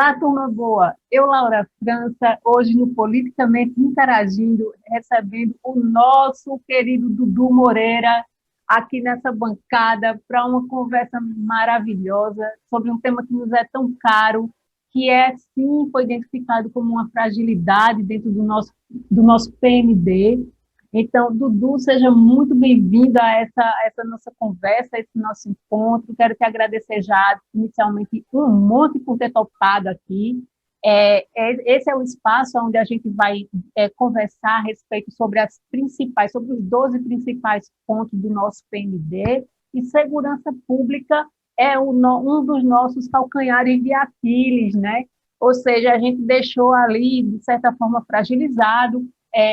Olá, turma boa. Eu, Laura França, hoje no Politicamente Interagindo, recebendo o nosso querido Dudu Moreira aqui nessa bancada para uma conversa maravilhosa sobre um tema que nos é tão caro, que sim, foi identificado como uma fragilidade dentro do nosso PND. Então, Dudu, seja muito bem-vindo a essa nossa conversa, a esse nosso encontro. Quero te agradecer já, inicialmente, um monte por ter topado aqui. Esse é o espaço onde a gente vai conversar a respeito sobre sobre os 12 principais pontos do nosso PND, e segurança pública é um dos nossos calcanhares de Aquiles, né? Ou seja, a gente deixou ali, de certa forma, fragilizado.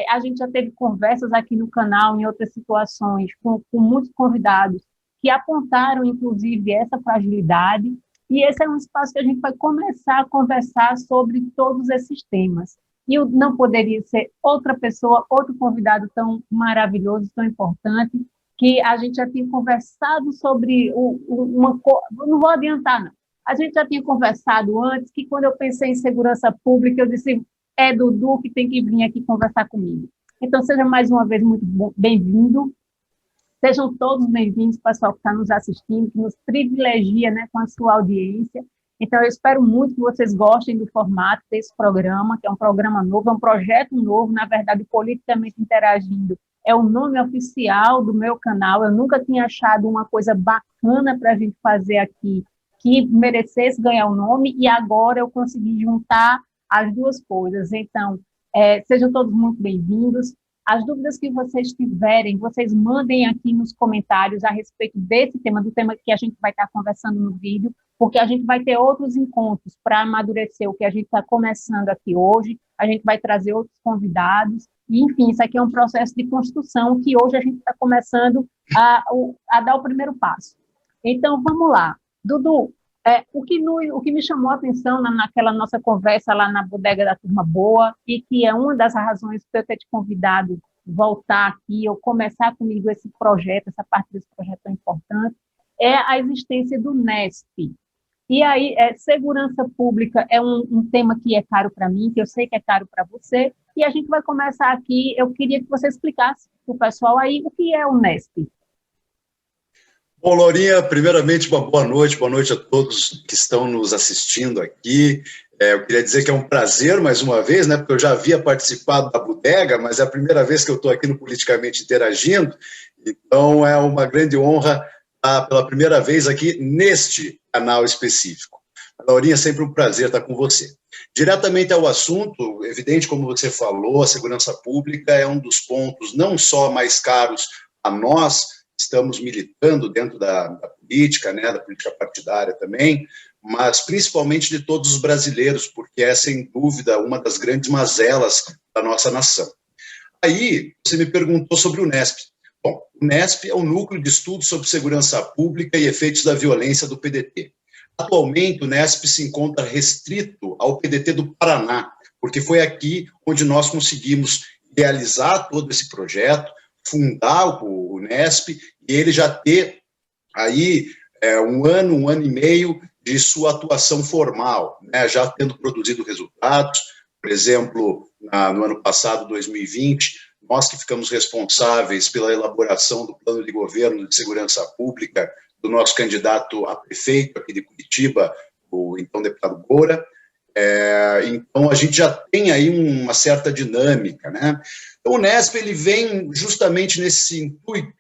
A gente já teve conversas aqui no canal, em outras situações, com muitos convidados que apontaram, inclusive, essa fragilidade, e esse é um espaço que a gente vai começar a conversar sobre todos esses temas. E não poderia ser outra pessoa, outro convidado tão maravilhoso, tão importante, que a gente já tinha conversado sobre não vou adiantar, não. A gente já tinha conversado antes, que quando eu pensei em segurança pública, eu disse, é Dudu que tem que vir aqui conversar comigo. Então, seja mais uma vez muito bem-vindo. Sejam todos bem-vindos, pessoal que está nos assistindo, que nos privilegia, né, com a sua audiência. Então, eu espero muito que vocês gostem do formato desse programa, que é um programa novo, é um projeto novo, na verdade, Politicamente Interagindo. É o nome oficial do meu canal. Eu nunca tinha achado uma coisa bacana para a gente fazer aqui que merecesse ganhar o nome, e agora eu consegui juntar as duas coisas. Então, sejam todos muito bem-vindos. As dúvidas que vocês tiverem, vocês mandem aqui nos comentários a respeito desse tema, do tema que a gente vai estar conversando no vídeo, porque a gente vai ter outros encontros para amadurecer o que a gente está começando aqui hoje, a gente vai trazer outros convidados, e, enfim, isso aqui é um processo de construção que hoje a gente está começando a dar o primeiro passo. Então, vamos lá. Dudu, o que me chamou a atenção naquela nossa conversa lá na bodega da Turma Boa, e que é uma das razões para eu ter te convidado voltar aqui, ou começar comigo esse projeto, essa parte desse projeto tão importante, é a existência do NESP. E aí, segurança pública é um tema que é caro para mim, que eu sei que é caro para você, e a gente vai começar aqui. Eu queria que você explicasse para o pessoal aí o que é o NESP. Bom, Laurinha, primeiramente, uma boa noite a todos que estão nos assistindo aqui. Eu queria dizer que é um prazer, mais uma vez, né, porque eu já havia participado da bodega, mas é a primeira vez que eu estou aqui no Politicamente Interagindo, então é uma grande honra estar pela primeira vez aqui neste canal específico. Laurinha, é sempre um prazer estar com você. Diretamente ao assunto, evidente, como você falou, a segurança pública é um dos pontos não só mais caros a nós, estamos militando dentro da política, né, da política partidária também, mas principalmente de todos os brasileiros, porque é, sem dúvida, uma das grandes mazelas da nossa nação. Aí, você me perguntou sobre o NESP. Bom, o NESP é o Núcleo de Estudos sobre Segurança Pública e Efeitos da Violência do PDT. Atualmente, o NESP se encontra restrito ao PDT do Paraná, porque foi aqui onde nós conseguimos realizar todo esse projeto, fundar o NESP, e ele já ter aí um ano e meio de sua atuação formal, né, já tendo produzido resultados. Por exemplo, no ano passado, 2020, nós que ficamos responsáveis pela elaboração do plano de governo de segurança pública do nosso candidato a prefeito aqui de Curitiba, o então deputado Goura. Então, a gente já tem aí uma certa dinâmica, né? Então, o NESP ele vem justamente nesse intuito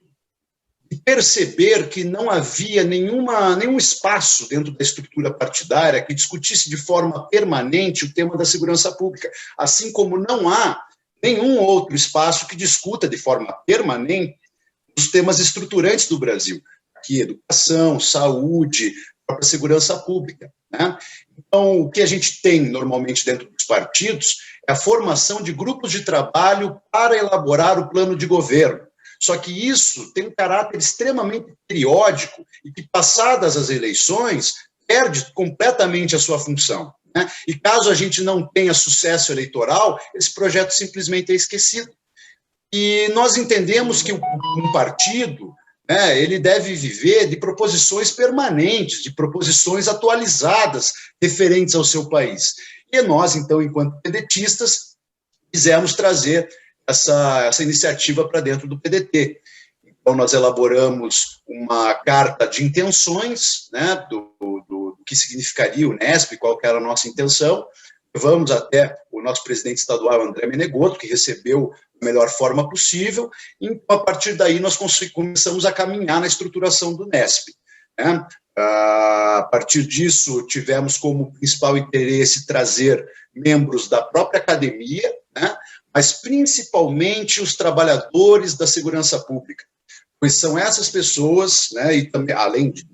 de perceber que não havia nenhum espaço dentro da estrutura partidária que discutisse de forma permanente o tema da segurança pública, assim como não há nenhum outro espaço que discuta de forma permanente os temas estruturantes do Brasil, aqui educação, saúde, própria segurança pública, né? Então, o que a gente tem normalmente dentro dos partidos é a formação de grupos de trabalho para elaborar o plano de governo. Só que isso tem um caráter extremamente periódico e que, passadas as eleições, perde completamente a sua função, né? E caso a gente não tenha sucesso eleitoral, esse projeto simplesmente é esquecido. E nós entendemos que um partido né, ele deve viver de proposições permanentes, de proposições atualizadas referentes ao seu país. E nós, então, enquanto pedetistas, quisemos trazer essa iniciativa para dentro do PDT. Então, nós elaboramos uma carta de intenções, né, do que significaria o NESP, qual que era a nossa intenção. Vamos até o nosso presidente estadual, André Menegotto, que recebeu da melhor forma possível, e então, a partir daí nós começamos a caminhar na estruturação do NESP, né? A partir disso, tivemos como principal interesse trazer membros da própria academia, né? Mas principalmente os trabalhadores da segurança pública, pois são essas pessoas, né, e também, além de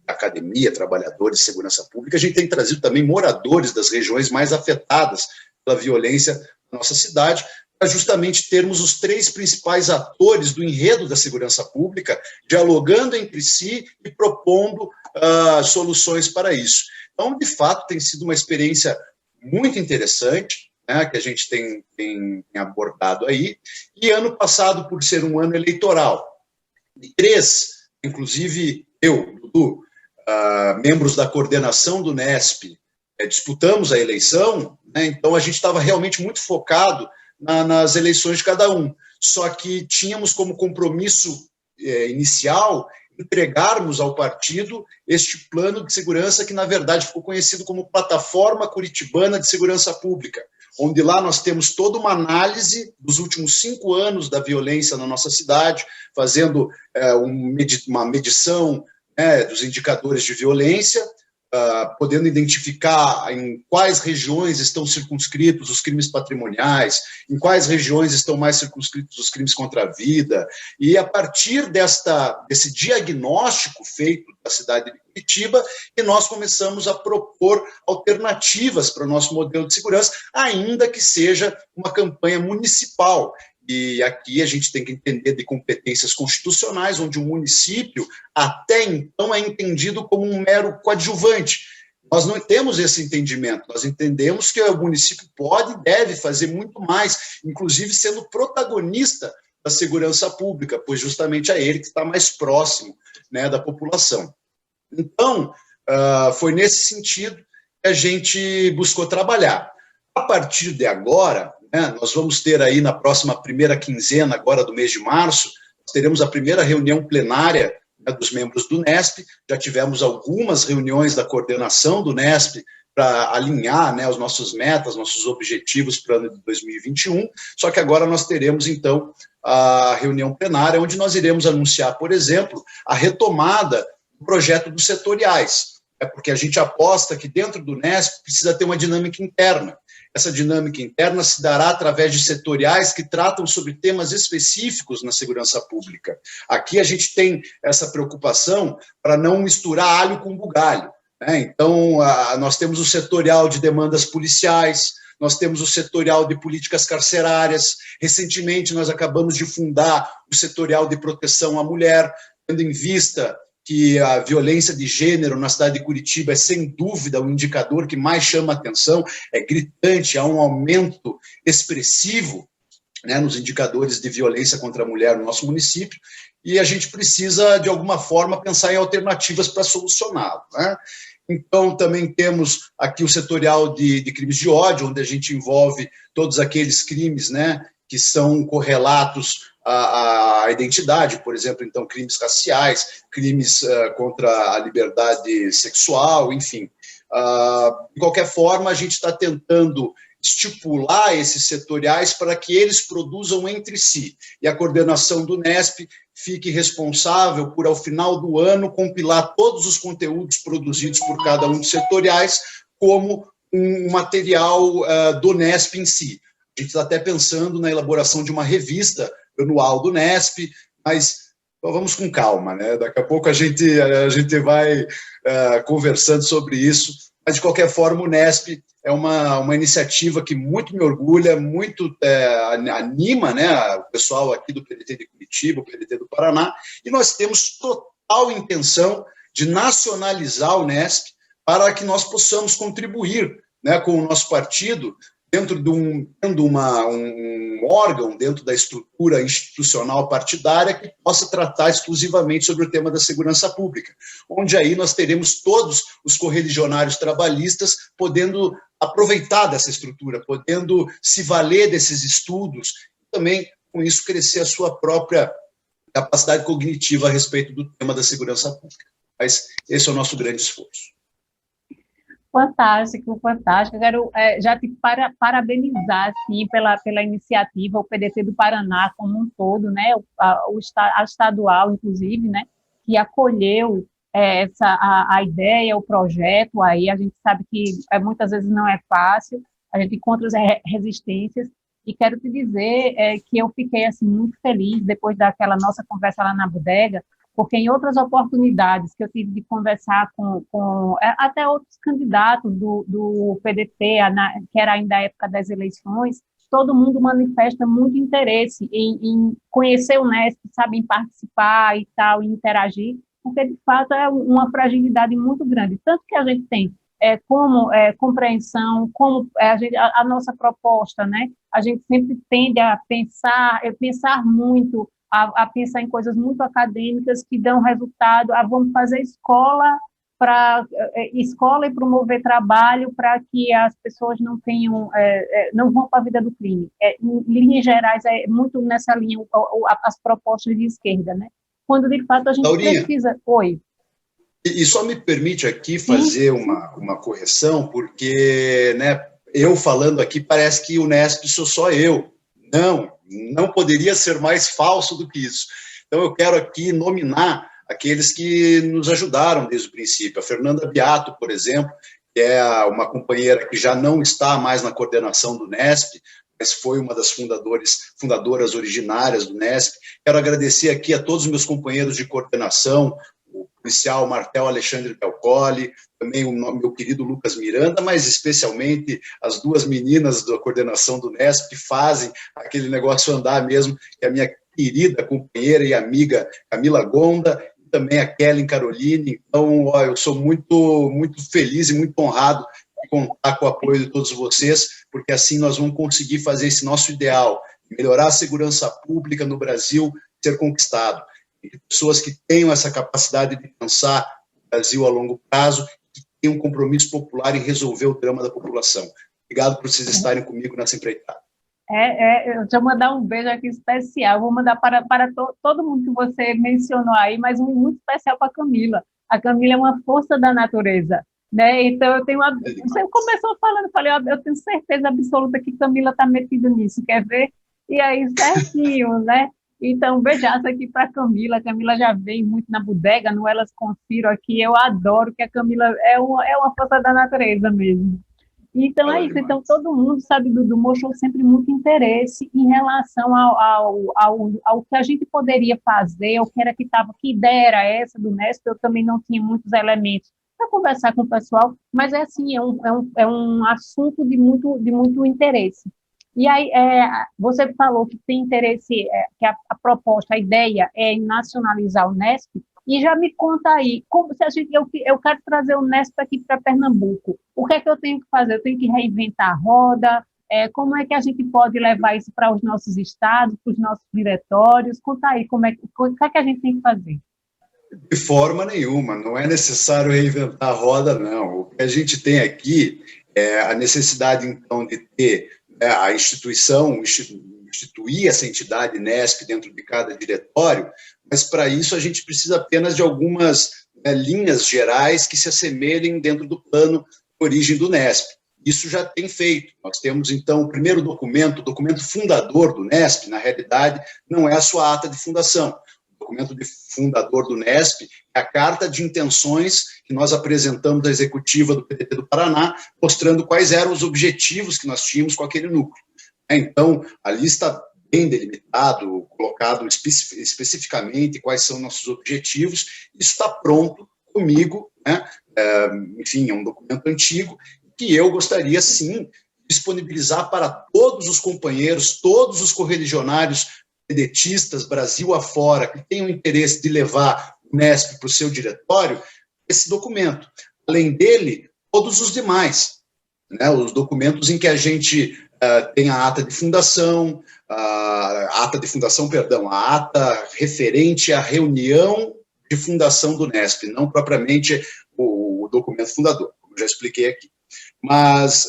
academia, trabalhadores de segurança pública, a gente tem trazido também moradores das regiões mais afetadas pela violência na nossa cidade, para justamente termos os três principais atores do enredo da segurança pública, dialogando entre si e propondo soluções para isso. Então, de fato, tem sido uma experiência muito interessante, né, que a gente tem abordado aí, e ano passado, por ser um ano eleitoral, de 3, inclusive eu, Dudu, membros da coordenação do NESP, disputamos a eleição, né, então a gente estava realmente muito focado nas eleições de cada um, só que tínhamos como compromisso inicial entregarmos ao partido este plano de segurança que, na verdade, ficou conhecido como Plataforma Curitibana de Segurança Pública, onde lá nós temos toda uma análise dos últimos 5 anos da violência na nossa cidade, fazendo uma medição, né, dos indicadores de violência, podendo identificar em quais regiões estão circunscritos os crimes patrimoniais, em quais regiões estão mais circunscritos os crimes contra a vida, e a partir desse diagnóstico feito da cidade de Curitiba, que nós começamos a propor alternativas para o nosso modelo de segurança, ainda que seja uma campanha municipal. E aqui a gente tem que entender de competências constitucionais, onde o município, até então, é entendido como um mero coadjuvante. Nós não temos esse entendimento, nós entendemos que o município pode e deve fazer muito mais, inclusive sendo protagonista da segurança pública, pois justamente é ele que está mais próximo, né, da população. Então, foi nesse sentido que a gente buscou trabalhar. A partir de agora, nós vamos ter aí na próxima primeira quinzena agora do mês de março, nós teremos a primeira reunião plenária, né, dos membros do NESP, já tivemos algumas reuniões da coordenação do NESP para alinhar, né, os nossos metas, nossos objetivos para o ano de 2021, só que agora nós teremos então a reunião plenária, onde nós iremos anunciar, por exemplo, a retomada do projeto dos setoriais, porque a gente aposta que dentro do NESP precisa ter uma dinâmica interna. Essa dinâmica interna se dará através de setoriais que tratam sobre temas específicos na segurança pública. Aqui a gente tem essa preocupação para não misturar alho com bugalho, né? Então, nós temos o setorial de demandas policiais, nós temos o setorial de políticas carcerárias, recentemente nós acabamos de fundar o setorial de proteção à mulher, tendo em vista que a violência de gênero na cidade de Curitiba é, sem dúvida, o indicador que mais chama a atenção, é gritante, há um aumento expressivo, né, nos indicadores de violência contra a mulher no nosso município, e a gente precisa, de alguma forma, pensar em alternativas para solucioná-lo, né? Então, também temos aqui o setorial de crimes de ódio, onde a gente envolve todos aqueles crimes, né, que são correlatos à identidade, por exemplo, então, crimes raciais, crimes contra a liberdade sexual, enfim. De qualquer forma, a gente está tentando estipular esses setoriais para que eles produzam entre si, e a coordenação do NESP fique responsável por, ao final do ano, compilar todos os conteúdos produzidos por cada um dos setoriais como um material do NESP em si. A gente está até pensando na elaboração de uma revista anual do NESP, mas vamos com calma, né? Daqui a pouco a gente vai conversando sobre isso, mas de qualquer forma o NESP é uma iniciativa que muito me orgulha, muito anima, né, o pessoal aqui do PDT de Curitiba, o PDT do Paraná, e nós temos total intenção de nacionalizar o NESP para que nós possamos contribuir, né, com o nosso partido tendo um órgão dentro da estrutura institucional partidária que possa tratar exclusivamente sobre o tema da segurança pública, onde aí nós teremos todos os correligionários trabalhistas podendo aproveitar dessa estrutura, podendo se valer desses estudos, e também, com isso, crescer a sua própria capacidade cognitiva a respeito do tema da segurança pública. Mas esse é o nosso grande esforço. Fantástico, fantástico. Eu quero já te parabenizar assim, pela iniciativa, o PDT do Paraná como um todo, né, a estadual, inclusive, né, que acolheu a ideia, o projeto. Aí a gente sabe que muitas vezes não é fácil, a gente encontra resistências, e quero te dizer que eu fiquei assim, muito feliz depois daquela nossa conversa lá na bodega, porque em outras oportunidades que eu tive de conversar com até outros candidatos do PDT, que era ainda a época das eleições, todo mundo manifesta muito interesse em conhecer o Unesp, sabe, em participar e tal, em interagir, porque, de fato, é uma fragilidade muito grande. Tanto que a gente tem como compreensão, como a nossa proposta, né? A gente sempre tende a pensar muito, a pensar em coisas muito acadêmicas que dão resultado, vamos fazer escola e promover trabalho para que as pessoas não tenham, não vão para a vida do crime. Em linhas gerais, é muito nessa linha as propostas de esquerda, né? Quando, de fato, a gente Laurinha, precisa... Oi. E só me permite aqui fazer uma correção, porque, né, eu falando aqui parece que o Unesp sou só eu. Não poderia ser mais falso do que isso. Então eu quero aqui nominar aqueles que nos ajudaram desde o princípio. A Fernanda Beato, por exemplo, que é uma companheira que já não está mais na coordenação do Unesp, mas foi uma das fundadoras originárias do Unesp. Quero agradecer aqui a todos os meus companheiros de coordenação, o policial Martel Alexandre Belcoli, também o meu querido Lucas Miranda, mas especialmente as duas meninas da coordenação do Unesp que fazem aquele negócio andar mesmo, que é a minha querida companheira e amiga Camila Gonda, e também a Kellen Caroline. Então, eu sou muito, muito feliz e muito honrado de contar com o apoio de todos vocês, porque assim nós vamos conseguir fazer esse nosso ideal, melhorar a segurança pública no Brasil, ser conquistado. Pessoas que tenham essa capacidade de pensar o Brasil a longo prazo, que tenham um compromisso popular em resolver o drama da população. Obrigado por vocês estarem comigo nessa empreitada. Eu vou mandar um beijo aqui especial, vou mandar para todo mundo que você mencionou aí, mas um muito especial para a Camila. A Camila é uma força da natureza, né? Então, você começou falando, falei, eu tenho certeza absoluta que Camila está metida nisso, quer ver? E aí, certinho, né? Então, um beijaço aqui para a Camila. A Camila já vem muito na bodega, no Elas Conspiro aqui. Eu adoro que a Camila é uma força da natureza mesmo. Então, é isso. Então, todo mundo, sabe, Dudu, mostrou sempre muito interesse em relação ao que a gente poderia fazer, o que era que ideia era essa do Unesp. Eu também não tinha muitos elementos para conversar com o pessoal, mas é assim, é um assunto de muito interesse. E aí, você falou que tem interesse, que a proposta, a ideia é nacionalizar o Unesp, e já me conta aí, eu quero trazer o Unesp aqui para Pernambuco, o que é que eu tenho que fazer? Eu tenho que reinventar a roda? Como é que a gente pode levar isso para os nossos estados, para os nossos diretórios? Conta aí, o que é que a gente tem que fazer? De forma nenhuma, não é necessário reinventar a roda, não. O que a gente tem aqui é a necessidade, então, de ter a instituir essa entidade Unesp dentro de cada diretório, mas para isso a gente precisa apenas de algumas linhas gerais que se assemelhem dentro do plano de origem do Unesp. Isso já tem feito. Nós temos, então, o primeiro documento, o documento fundador do Unesp, na realidade, não é a sua ata de fundação. O documento fundador do Unesp é a carta de intenções que nós apresentamos à executiva do PDT do Paraná, mostrando quais eram os objetivos que nós tínhamos com aquele núcleo. Então, ali está bem delimitado, colocado especificamente quais são nossos objetivos. Isso está pronto comigo, né? Enfim, é um documento antigo que eu gostaria, sim, de disponibilizar para todos os companheiros, todos os correligionários pedetistas, Brasil afora, que tenham interesse de levar o Unesp para o seu diretório, esse documento. Além dele, todos os demais. né, os documentos em que a gente tem a ata de fundação, a ata referente à reunião de fundação do NESP, não propriamente o documento fundador, como já expliquei aqui. Mas,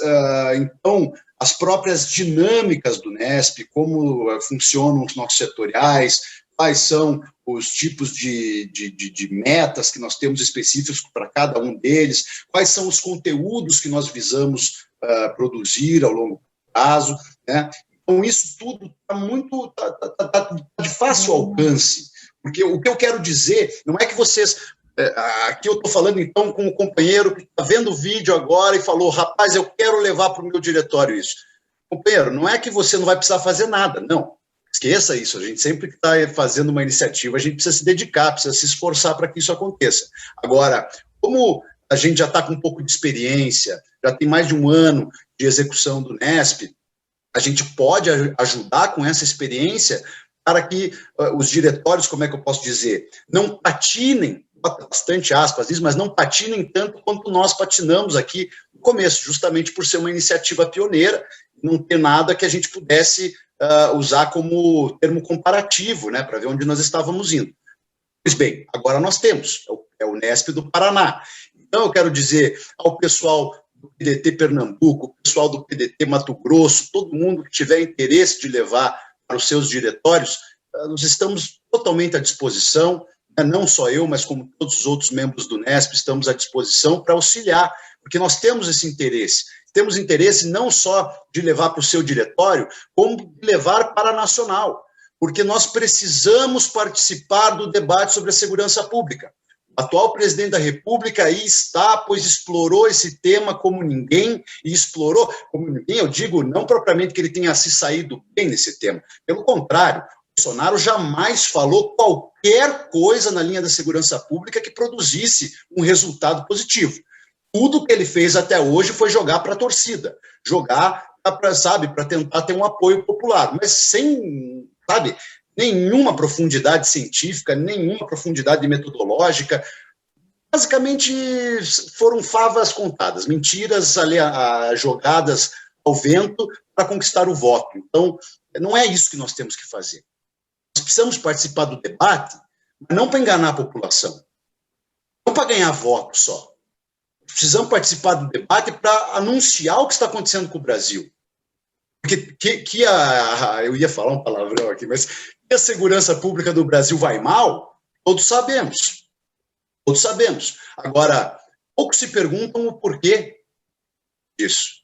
então, as próprias dinâmicas do NESP, como funcionam os nossos setoriais, quais são os tipos de metas que nós temos específicos para cada um deles, quais são os conteúdos que nós visamos produzir ao longo prazo, né? Então, isso tudo está de fácil alcance, porque o que eu quero dizer não é que vocês... Aqui eu estou falando, então, com um companheiro que está vendo o vídeo agora e falou, rapaz, eu quero levar para o meu diretório isso. Companheiro, não é que você não vai precisar fazer nada, não. Esqueça isso, a gente sempre que está fazendo uma iniciativa, a gente precisa se dedicar, precisa se esforçar para que isso aconteça. Agora, como a gente já está com um pouco de experiência, já tem mais de um ano de execução do NESP, a gente pode ajudar com essa experiência para que os diretórios, como é que eu posso dizer, não patinem, bastante aspas isso, mas não patinem tanto quanto nós patinamos aqui no começo, justamente por ser uma iniciativa pioneira, não ter nada que a gente pudesse usar como termo comparativo, né, para ver onde nós estávamos indo. Pois bem, agora nós temos, é o NESP do Paraná. Então, eu quero dizer ao pessoal do PDT Pernambuco, o pessoal do PDT Mato Grosso, todo mundo que tiver interesse de levar para os seus diretórios, nós estamos totalmente à disposição, não só eu, mas como todos os outros membros do NESP, estamos à disposição para auxiliar, porque nós temos esse interesse. Temos interesse não só de levar para o seu diretório, como de levar para a nacional, porque nós precisamos participar do debate sobre a segurança pública. O atual presidente da República aí está, pois explorou esse tema como ninguém, e explorou como ninguém, eu digo, não propriamente que ele tenha se saído bem nesse tema, pelo contrário, Bolsonaro jamais falou qualquer coisa na linha da segurança pública que produzisse um resultado positivo. Tudo que ele fez até hoje foi jogar para a torcida, jogar para tentar ter um apoio popular, mas sem, nenhuma profundidade científica, nenhuma profundidade metodológica. Basicamente, foram favas contadas, mentiras ali, jogadas ao vento para conquistar o voto. Então, não é isso que nós temos que fazer. Nós precisamos participar do debate, mas não para enganar a população, não para ganhar voto só. Precisamos participar do debate para anunciar o que está acontecendo com o Brasil. Porque eu ia falar um palavrão aqui, mas que a segurança pública do Brasil vai mal, todos sabemos. Todos sabemos. Agora, poucos se perguntam o porquê disso.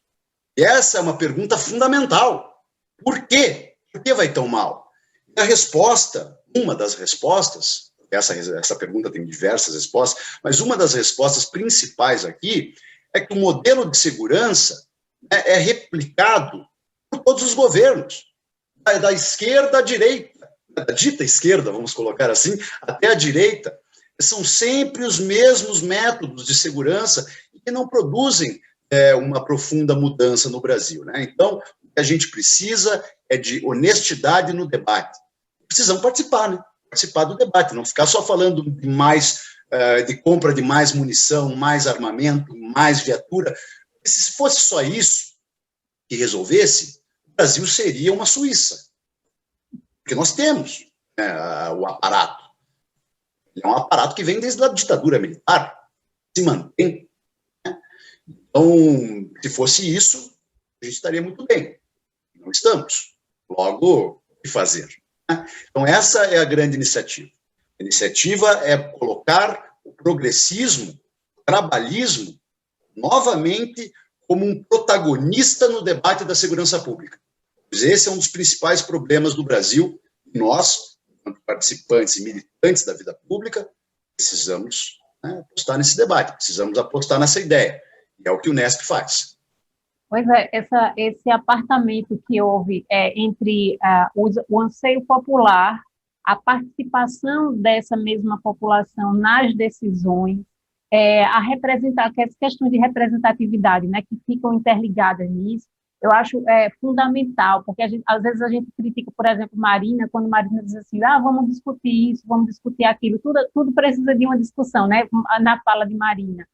E essa é uma pergunta fundamental. Por quê? Por que vai tão mal? E a resposta, uma das respostas, essa pergunta tem diversas respostas, mas uma das respostas principais aqui é que o modelo de segurança é replicado por todos os governos, da esquerda à direita, da dita esquerda, vamos colocar assim, até a direita. São sempre os mesmos métodos de segurança que não produzem uma profunda mudança no Brasil, né? Então, o que a gente precisa é de honestidade no debate. Precisamos participar, né? Participar do debate, não ficar só falando de compra de mais munição, mais armamento, mais viatura. Se fosse só isso que resolvesse, o Brasil seria uma Suíça. Porque nós temos o aparato. É um aparato que vem desde a ditadura militar, se mantém. Né? Então, se fosse isso, a gente estaria muito bem. Não estamos. Logo, o que fazer? Né? Então, essa é a grande iniciativa. A iniciativa é colocar o progressismo, o trabalhismo, novamente como um protagonista no debate da segurança pública. Pois esse é um dos principais problemas do Brasil. Nós, enquanto participantes e militantes da vida pública, precisamos apostar nesse debate, precisamos apostar nessa ideia. E é o que o NESP faz. Pois é, esse apartamento que houve entre o anseio popular, a participação dessa mesma população nas decisões, as questões de representatividade, né, que ficam interligadas nisso, eu acho fundamental, porque às vezes a gente critica, por exemplo, Marina, quando Marina diz assim, vamos discutir isso, vamos discutir aquilo, tudo precisa de uma discussão, né, na fala de Marina.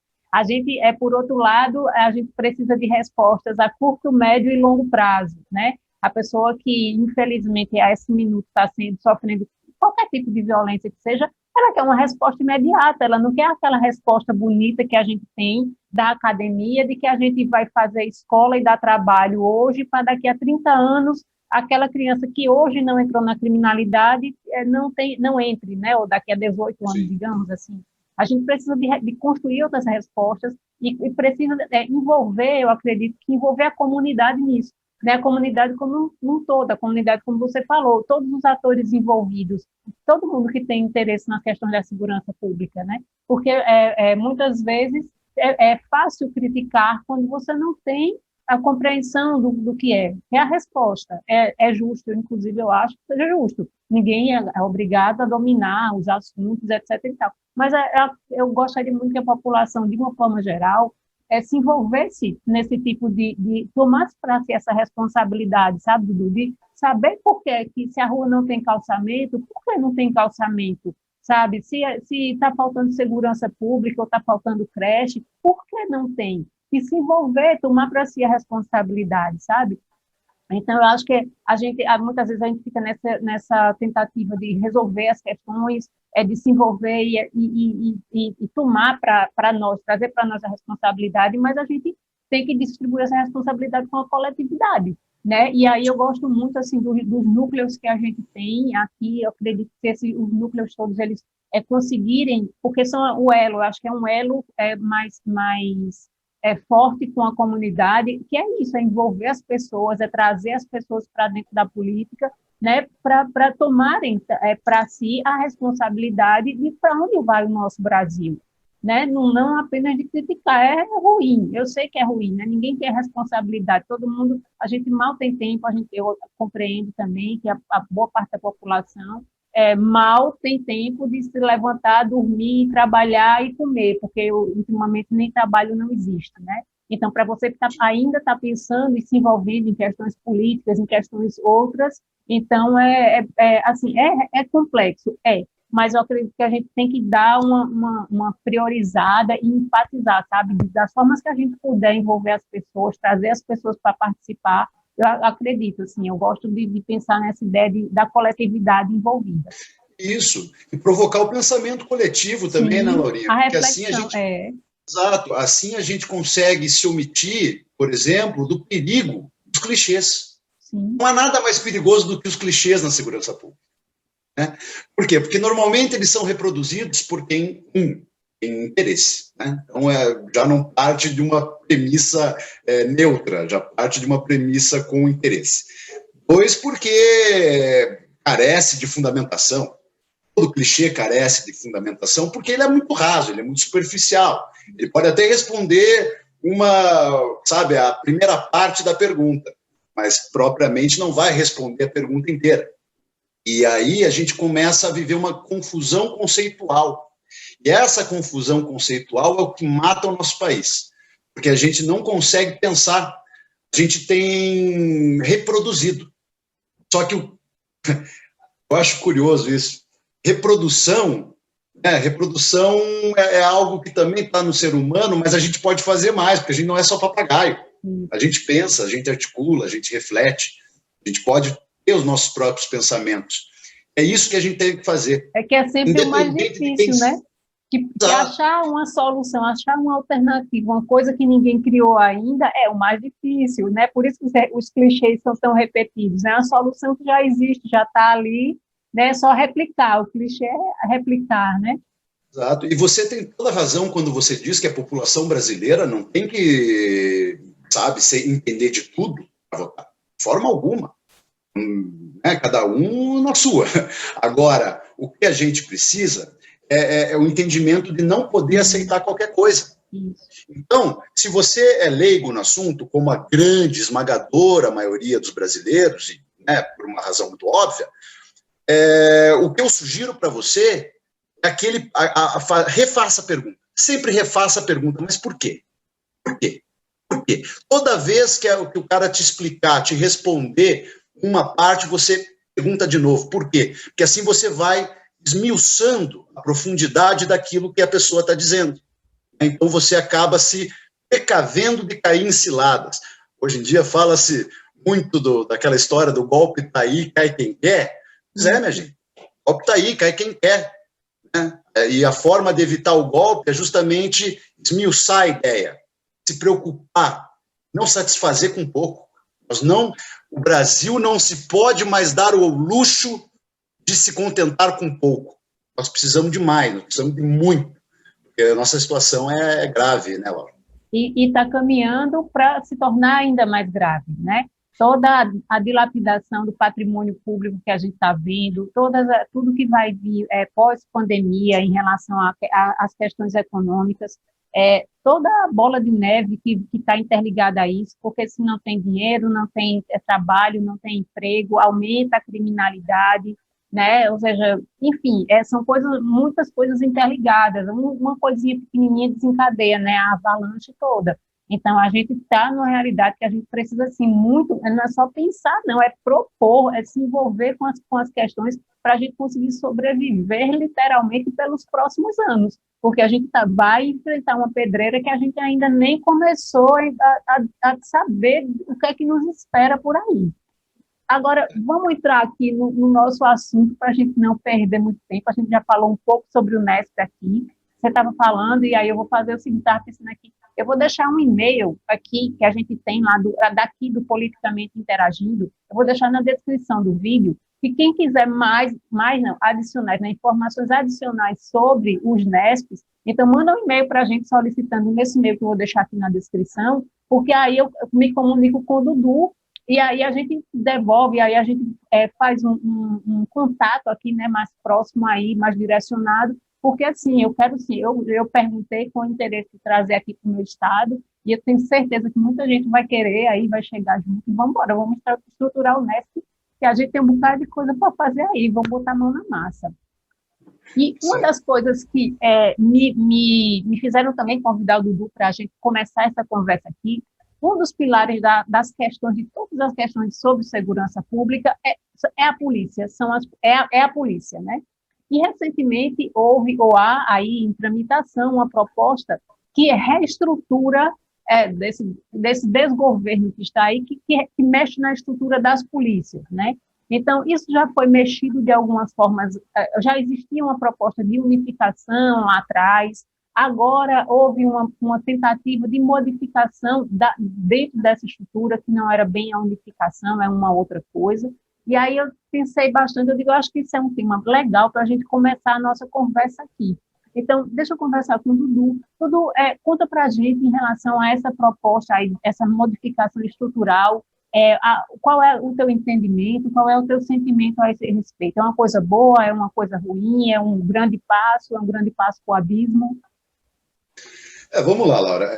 Por outro lado, a gente precisa de respostas a curto, médio e longo prazo, né? A pessoa que, infelizmente, a esse minuto está sofrendo qualquer tipo de violência que seja, ela quer uma resposta imediata, ela não quer aquela resposta bonita que a gente tem da academia, de que a gente vai fazer escola e dar trabalho hoje, para daqui a 30 anos, aquela criança que hoje não entrou na criminalidade não entre, né? Ou daqui a 18 anos, Sim. digamos assim. A gente precisa de construir outras respostas e precisa envolver, eu acredito que envolver a comunidade nisso, né? A comunidade como um todo, a comunidade, como você falou, todos os atores envolvidos, todo mundo que tem interesse na questão da segurança pública, né? Porque muitas vezes é fácil criticar quando você não tem a compreensão do que é a resposta. É justo, inclusive eu acho que seja justo. Ninguém é obrigado a dominar os assuntos, etc. E tal. Mas eu gostaria muito que a população, de uma forma geral, se envolvesse nesse tipo de tomasse para si essa responsabilidade, sabe, Dudu? De saber por que se a rua não tem calçamento, por que não tem calçamento? Sabe, se está faltando segurança pública ou está faltando creche, por que não tem? E se envolver, tomar para si a responsabilidade, sabe? Então, eu acho que muitas vezes a gente fica nessa tentativa de resolver as questões, de se envolver e tomar para nós, trazer para nós a responsabilidade, mas a gente tem que distribuir essa responsabilidade com a coletividade, né? E aí eu gosto muito assim dos núcleos que a gente tem aqui. Eu acredito que os núcleos todos eles conseguirem, porque são o elo, eu acho que é um elo mais forte com a comunidade, que é isso, é envolver as pessoas, é trazer as pessoas para dentro da política, né, para tomarem para si a responsabilidade de para onde vai o nosso Brasil, né, não apenas de criticar, é ruim, eu sei que é ruim, né, ninguém quer responsabilidade, todo mundo, a gente mal tem tempo, eu compreendo também que a boa parte da população mal tem tempo de se levantar, dormir, trabalhar e comer, porque ultimamente nem trabalho não existe, né? Então, para você que ainda está pensando e se envolvendo em questões políticas, em questões outras, então é complexo, mas eu acredito que a gente tem que dar uma priorizada e enfatizar, sabe, das formas que a gente puder envolver as pessoas, trazer as pessoas para participar. Eu acredito, assim, eu gosto de pensar nessa ideia da coletividade envolvida. Isso, e provocar o pensamento coletivo também, né, Laurinha? A Porque reflexão, Exato, assim a gente consegue se omitir, por exemplo, do perigo dos clichês. Sim. Não há nada mais perigoso do que os clichês na segurança pública. Né? Por quê? Porque normalmente eles são reproduzidos por quem tem interesse. Né? Então, já não parte de uma premissa neutra, já parte de uma premissa com interesse. Dois, porque carece de fundamentação. Todo clichê carece de fundamentação porque ele é muito raso, ele é muito superficial. Ele pode até responder a primeira parte da pergunta, mas propriamente não vai responder a pergunta inteira. E aí a gente começa a viver uma confusão conceitual. E essa confusão conceitual é o que mata o nosso país, porque a gente não consegue pensar, a gente tem reproduzido. Só que eu acho curioso isso. Reprodução é algo que também está no ser humano, mas a gente pode fazer mais, porque a gente não é só papagaio. A gente pensa, a gente articula, a gente reflete, a gente pode ter os nossos próprios pensamentos. É isso que a gente tem que fazer. É que é sempre o mais difícil, né? Que achar uma solução, achar uma alternativa, uma coisa que ninguém criou ainda, é o mais difícil, né? Por isso que os clichês são tão repetidos. É uma solução que já existe, já está ali, né? É só replicar. O clichê é replicar, né? Exato. E você tem toda a razão quando você diz que a população brasileira não tem que, entender de tudo para votar. De forma alguma. Né? Cada um na sua. Agora, o que a gente precisa é o entendimento de não poder aceitar qualquer coisa. Então, se você é leigo no assunto, como a grande, esmagadora maioria dos brasileiros, e, né, por uma razão muito óbvia, o que eu sugiro para você é refaça a pergunta. Sempre refaça a pergunta, mas por quê? Por quê? Por quê? Toda vez que o cara te explicar, te responder uma parte, você pergunta de novo. Por quê? Porque assim você vai esmiuçando a profundidade daquilo que a pessoa está dizendo. Então você acaba se precavendo de cair em ciladas. Hoje em dia fala-se muito daquela história do golpe tá aí, cai quem quer. Pois é, minha gente, o golpe tá aí, cai quem quer. Né? E a forma de evitar o golpe é justamente esmiuçar a ideia, se preocupar, não satisfazer com pouco. O Brasil não se pode mais dar o luxo de se contentar com pouco. Nós precisamos de mais, nós precisamos de muito, porque a nossa situação é grave, né, Laura? E está caminhando para se tornar ainda mais grave, né? Toda a dilapidação do patrimônio público que a gente está vendo, tudo que vai vir pós-pandemia em relação às questões econômicas, toda a bola de neve que está interligada a isso, porque se não tem dinheiro, não tem trabalho, não tem emprego, aumenta a criminalidade, né? Ou seja, enfim, são muitas coisas interligadas, uma coisinha pequenininha desencadeia, né, a avalanche toda. Então, a gente está numa realidade que a gente precisa, assim, muito, não é só pensar, não, é propor, é se envolver com as questões para a gente conseguir sobreviver, literalmente, pelos próximos anos, porque a gente vai enfrentar uma pedreira que a gente ainda nem começou a saber o que é que nos espera por aí. Agora, vamos entrar aqui no nosso assunto para a gente não perder muito tempo. A gente já falou um pouco sobre o Nesp aqui. Você estava falando, e aí eu vou fazer o seguinte, estava pensando aqui. Eu vou deixar um e-mail aqui que a gente tem lá daqui do Politicamente Interagindo. Eu vou deixar na descrição do vídeo. E quem quiser adicionais, né, informações adicionais sobre os Nesps, então manda um e-mail para a gente solicitando nesse e-mail que eu vou deixar aqui na descrição, porque aí eu me comunico com o Dudu. E aí a gente devolve, aí a gente faz um contato aqui, né, mais próximo aí, mais direcionado, porque assim, eu quero sim, eu perguntei com interesse de trazer aqui para o meu estado, e eu tenho certeza que muita gente vai querer, aí vai chegar junto, e vamos embora, vamos estruturar o Nesp, que a gente tem um bocado de coisa para fazer aí, vamos botar a mão na massa. E uma das coisas que me fizeram também convidar o Dudu para a gente começar essa conversa aqui, um dos pilares das questões, de todas as questões sobre segurança pública, é a polícia, é a polícia, né? E recentemente ou há aí em tramitação uma proposta que reestrutura desse desgoverno que está aí, que mexe na estrutura das polícias, né? Então, isso já foi mexido de algumas formas, já existia uma proposta de unificação lá atrás. Agora, houve uma tentativa de modificação dentro dessa estrutura, que não era bem a unificação, é uma outra coisa. E aí eu pensei bastante, eu acho que isso é um tema legal para a gente começar a nossa conversa aqui. Então, deixa eu conversar com o Dudu. Dudu, conta para a gente em relação a essa proposta, aí, essa modificação estrutural, qual é o teu entendimento, qual é o teu sentimento a esse respeito? É uma coisa boa, é uma coisa ruim, é um grande passo para o abismo? Vamos lá, Laura.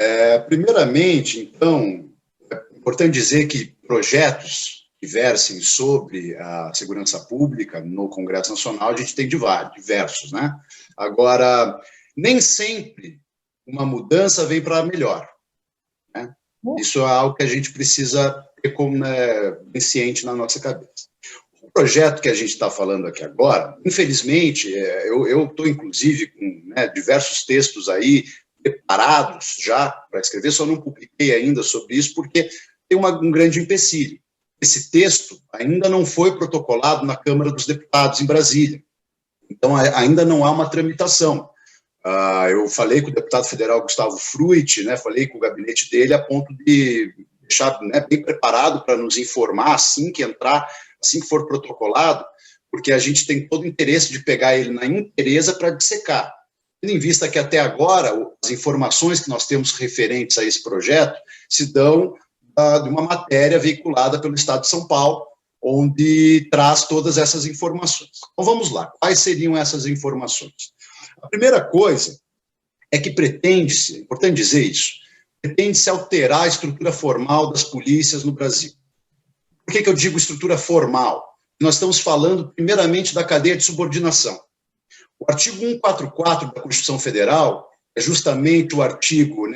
Primeiramente, então, é importante dizer que projetos que versem sobre a segurança pública no Congresso Nacional, a gente tem diversos, né? Agora, nem sempre uma mudança vem para melhor, né? Isso é algo que a gente precisa ter como bem ciente na nossa cabeça. O projeto que a gente está falando aqui agora, infelizmente, eu estou, inclusive, com diversos textos aí preparados já para escrever, só não publiquei ainda sobre isso, porque tem um grande empecilho. Esse texto ainda não foi protocolado na Câmara dos Deputados em Brasília, então ainda não há uma tramitação. Eu falei com o deputado federal Gustavo Fruit, falei com o gabinete dele a ponto de deixar bem preparado para nos informar assim que for protocolado, porque a gente tem todo o interesse de pegar ele na inteireza para dissecar. Tendo em vista que até agora as informações que nós temos referentes a esse projeto se dão de uma matéria veiculada pelo Estado de São Paulo, onde traz todas essas informações. Então vamos lá, quais seriam essas informações? A primeira coisa é que pretende-se, é importante dizer isso, pretende-se alterar a estrutura formal das polícias no Brasil. Por que eu digo estrutura formal? Nós estamos falando primeiramente da cadeia de subordinação. O artigo 144 da Constituição Federal é justamente o artigo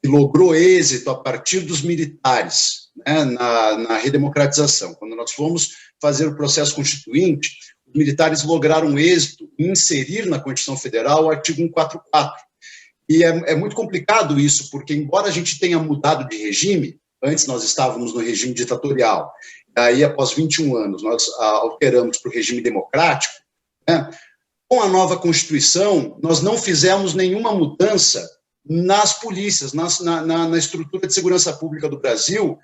que logrou êxito a partir dos militares na redemocratização. Quando nós fomos fazer o processo constituinte, os militares lograram êxito em inserir na Constituição Federal o artigo 144. E é muito complicado isso, porque embora a gente tenha mudado de regime, antes nós estávamos no regime ditatorial, aí após 21 anos nós alteramos para o regime democrático, né? Com a nova Constituição, nós não fizemos nenhuma mudança nas polícias, na estrutura de segurança pública do Brasil,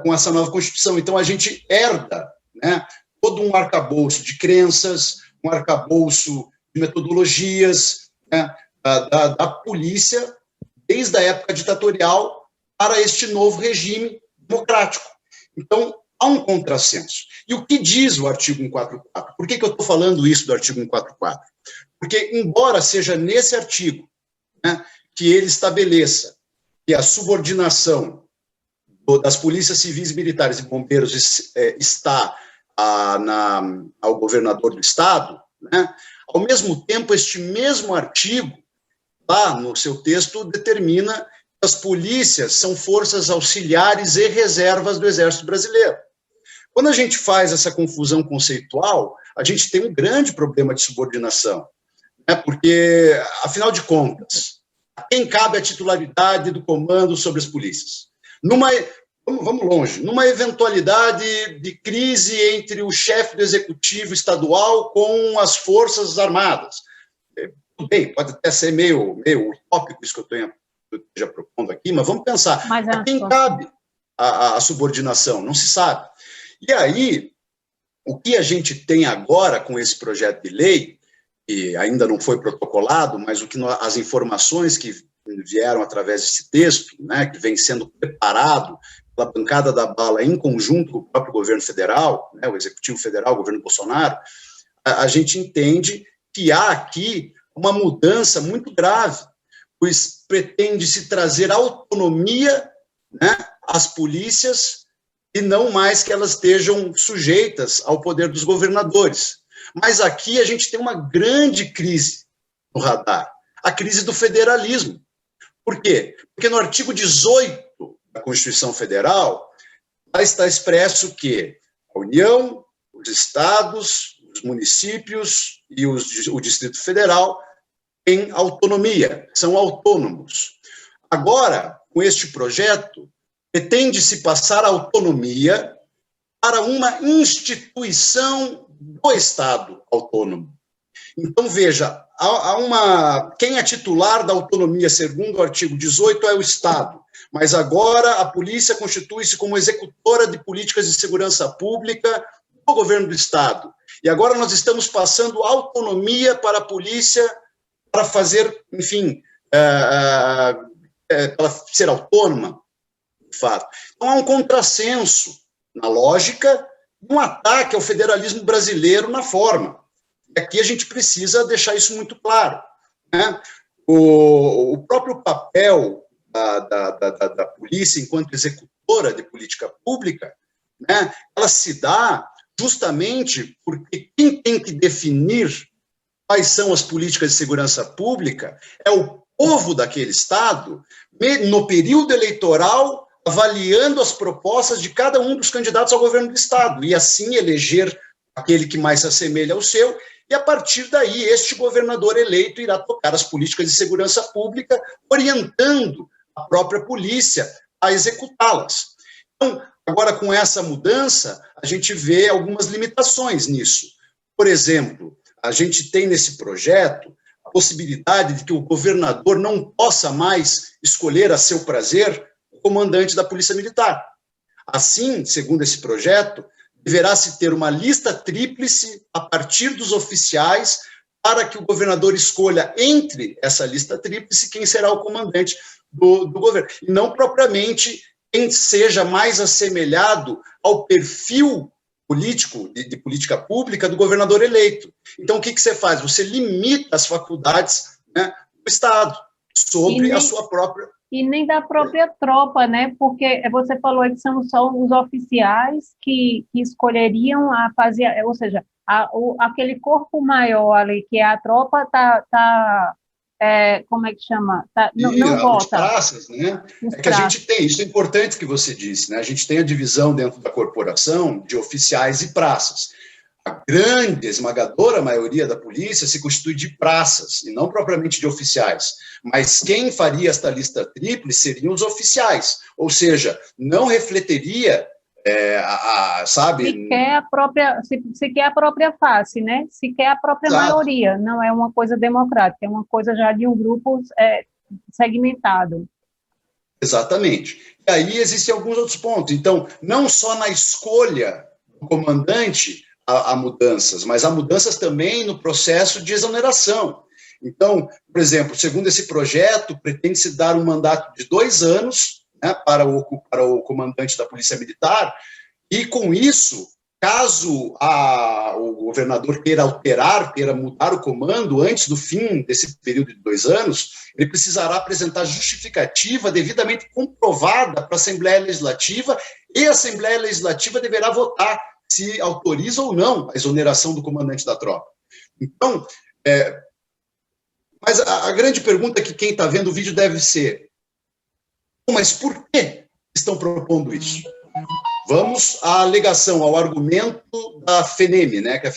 com essa nova Constituição. Então, a gente herda, né, todo um arcabouço de crenças, um arcabouço de metodologias, né, da polícia, desde a época ditatorial, para este novo regime democrático. Então, há um contrassenso. E o que diz o artigo 144? Por que eu estou falando isso do artigo 144? Porque, embora seja nesse artigo, né, que ele estabeleça que a subordinação das polícias civis, militares e bombeiros está ao governador do Estado, né, ao mesmo tempo, este mesmo artigo, lá no seu texto, determina que as polícias são forças auxiliares e reservas do Exército Brasileiro. Quando a gente faz essa confusão conceitual, a gente tem um grande problema de subordinação, né? Porque, afinal de contas, a quem cabe a titularidade do comando sobre as polícias? Vamos longe, numa eventualidade de crise entre o chefe do executivo estadual com as Forças Armadas. Tudo bem, pode até ser meio utópico isso que eu esteja propondo aqui, mas vamos pensar, a quem cabe a subordinação? Não se sabe. E aí, o que a gente tem agora com esse projeto de lei, que ainda não foi protocolado, mas as informações que vieram através desse texto, né, que vem sendo preparado pela bancada da bala em conjunto com o próprio governo federal, né, o Executivo Federal, o governo Bolsonaro, a gente entende que há aqui uma mudança muito grave, pois pretende-se trazer autonomia, né, às polícias, e não mais que elas estejam sujeitas ao poder dos governadores. Mas aqui a gente tem uma grande crise no radar, a crise do federalismo. Por quê? Porque no artigo 18 da Constituição Federal, lá está expresso que a União, os estados, os municípios e o Distrito Federal têm autonomia, são autônomos. Agora, com este projeto, pretende-se passar a autonomia para uma instituição do Estado autônomo. Então, veja, quem é titular da autonomia, segundo o artigo 18, é o Estado, mas agora a polícia constitui-se como executora de políticas de segurança pública do governo do Estado. E agora nós estamos passando autonomia para a polícia para fazer, enfim, para ser autônoma, de fato. Então, há um contrassenso na lógica e um ataque ao federalismo brasileiro na forma. E aqui a gente precisa deixar isso muito claro, né? O próprio papel da polícia enquanto executora de política pública, né, ela se dá justamente porque quem tem que definir quais são as políticas de segurança pública é o povo daquele Estado, no período eleitoral, avaliando as propostas de cada um dos candidatos ao governo do Estado, e assim eleger aquele que mais se assemelha ao seu, e a partir daí este governador eleito irá tocar as políticas de segurança pública, orientando a própria polícia a executá-las. Então, agora com essa mudança, a gente vê algumas limitações nisso. Por exemplo, a gente tem nesse projeto a possibilidade de que o governador não possa mais escolher a seu prazer o comandante da Polícia Militar. Assim, segundo esse projeto, deverá-se ter uma lista tríplice a partir dos oficiais para que o governador escolha entre essa lista tríplice quem será o comandante do governo, e não propriamente quem seja mais assemelhado ao perfil político, de política pública do governador eleito. Então, o que você faz? Você limita as faculdades, né, do Estado sobre a sua própria... E nem da própria tropa, né? Porque você falou aí que são só os oficiais que escolheriam a fazer, ou seja, aquele corpo maior ali, que é a tropa, como é que chama? Não vota. Os praças, né? É que a gente tem, isso é importante que você disse, né? A gente tem a divisão dentro da corporação de oficiais e praças. a grande, esmagadora maioria da polícia se constitui de praças, e não propriamente de oficiais. Mas quem faria esta lista tríplice seriam os oficiais, ou seja, não refletiria, sabe... Se quer a própria face, né? Se quer a própria Exato. maioria, não é uma coisa democrática, é uma coisa já de um grupo segmentado. Exatamente. E aí existem alguns outros pontos. Então, não só na escolha do comandante há mudanças, mas há mudanças também no processo de exoneração. Então, por exemplo, segundo esse projeto, pretende-se dar um mandato de 2 anos, né, para o comandante da Polícia Militar, e com isso, caso o governador queira mudar o comando antes do fim desse período de 2 anos, ele precisará apresentar justificativa devidamente comprovada para a Assembleia Legislativa, e a Assembleia Legislativa deverá votar se autoriza ou não a exoneração do comandante da tropa. Então, mas a grande pergunta que quem está vendo o vídeo deve ser: mas por que estão propondo isso? Vamos à alegação, ao argumento da FENEM, né, que é a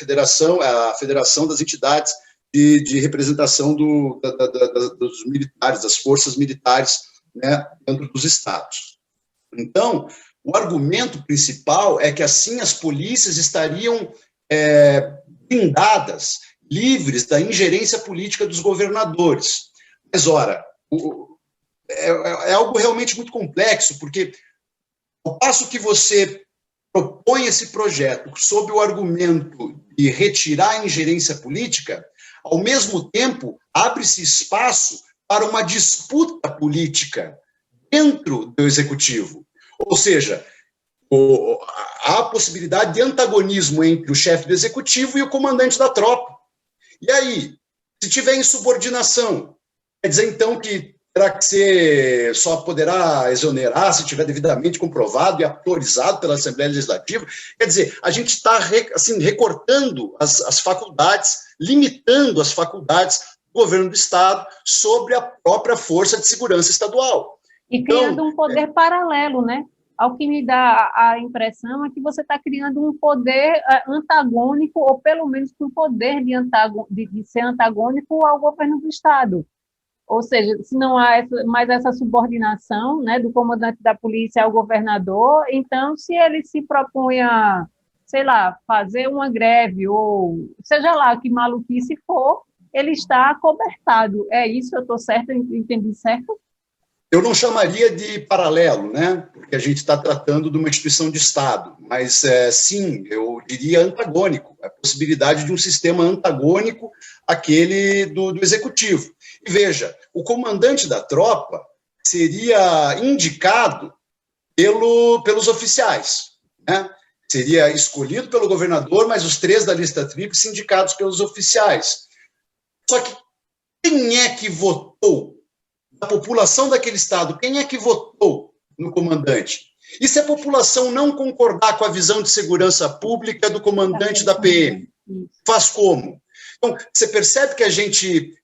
Federação das Entidades de Representação dos militares, das forças militares, né, dentro dos estados. Então, o argumento principal é que assim as polícias estariam blindadas, livres da ingerência política dos governadores. Mas, ora, é algo realmente muito complexo, porque ao passo que você propõe esse projeto sob o argumento de retirar a ingerência política, ao mesmo tempo abre-se espaço para uma disputa política dentro do executivo. Ou seja, há a possibilidade de antagonismo entre o chefe do executivo e o comandante da tropa. E aí, se tiver insubordinação, quer dizer então que terá que ser, só poderá exonerar se tiver devidamente comprovado e autorizado pela Assembleia Legislativa? Quer dizer, a gente está assim, recortando as faculdades, limitando as faculdades do governo do Estado sobre a própria força de segurança estadual. E criando um poder paralelo, né? Ao que me dá a impressão é que você está criando um poder antagônico, ou pelo menos um poder de ser antagônico ao governo do Estado. Ou seja, se não há mais essa subordinação, né, do comandante da polícia ao governador, então, se ele se propõe a, sei lá, fazer uma greve, ou seja lá que maluquice for, ele está acobertado. É isso? Eu estou certo? Entendi certo? Eu não chamaria de paralelo, né? Porque a gente está tratando de uma instituição de Estado, mas sim, eu diria antagônico, a possibilidade de um sistema antagônico àquele do Executivo. E veja, o comandante da tropa seria indicado pelos oficiais, né? Seria escolhido pelo governador, mas os 3 da lista tríplice indicados pelos oficiais. Só que quem é que votou? A população daquele estado, quem é que votou no comandante? E se a população não concordar com a visão de segurança pública do comandante da PM? Faz como? Então, você percebe que a gente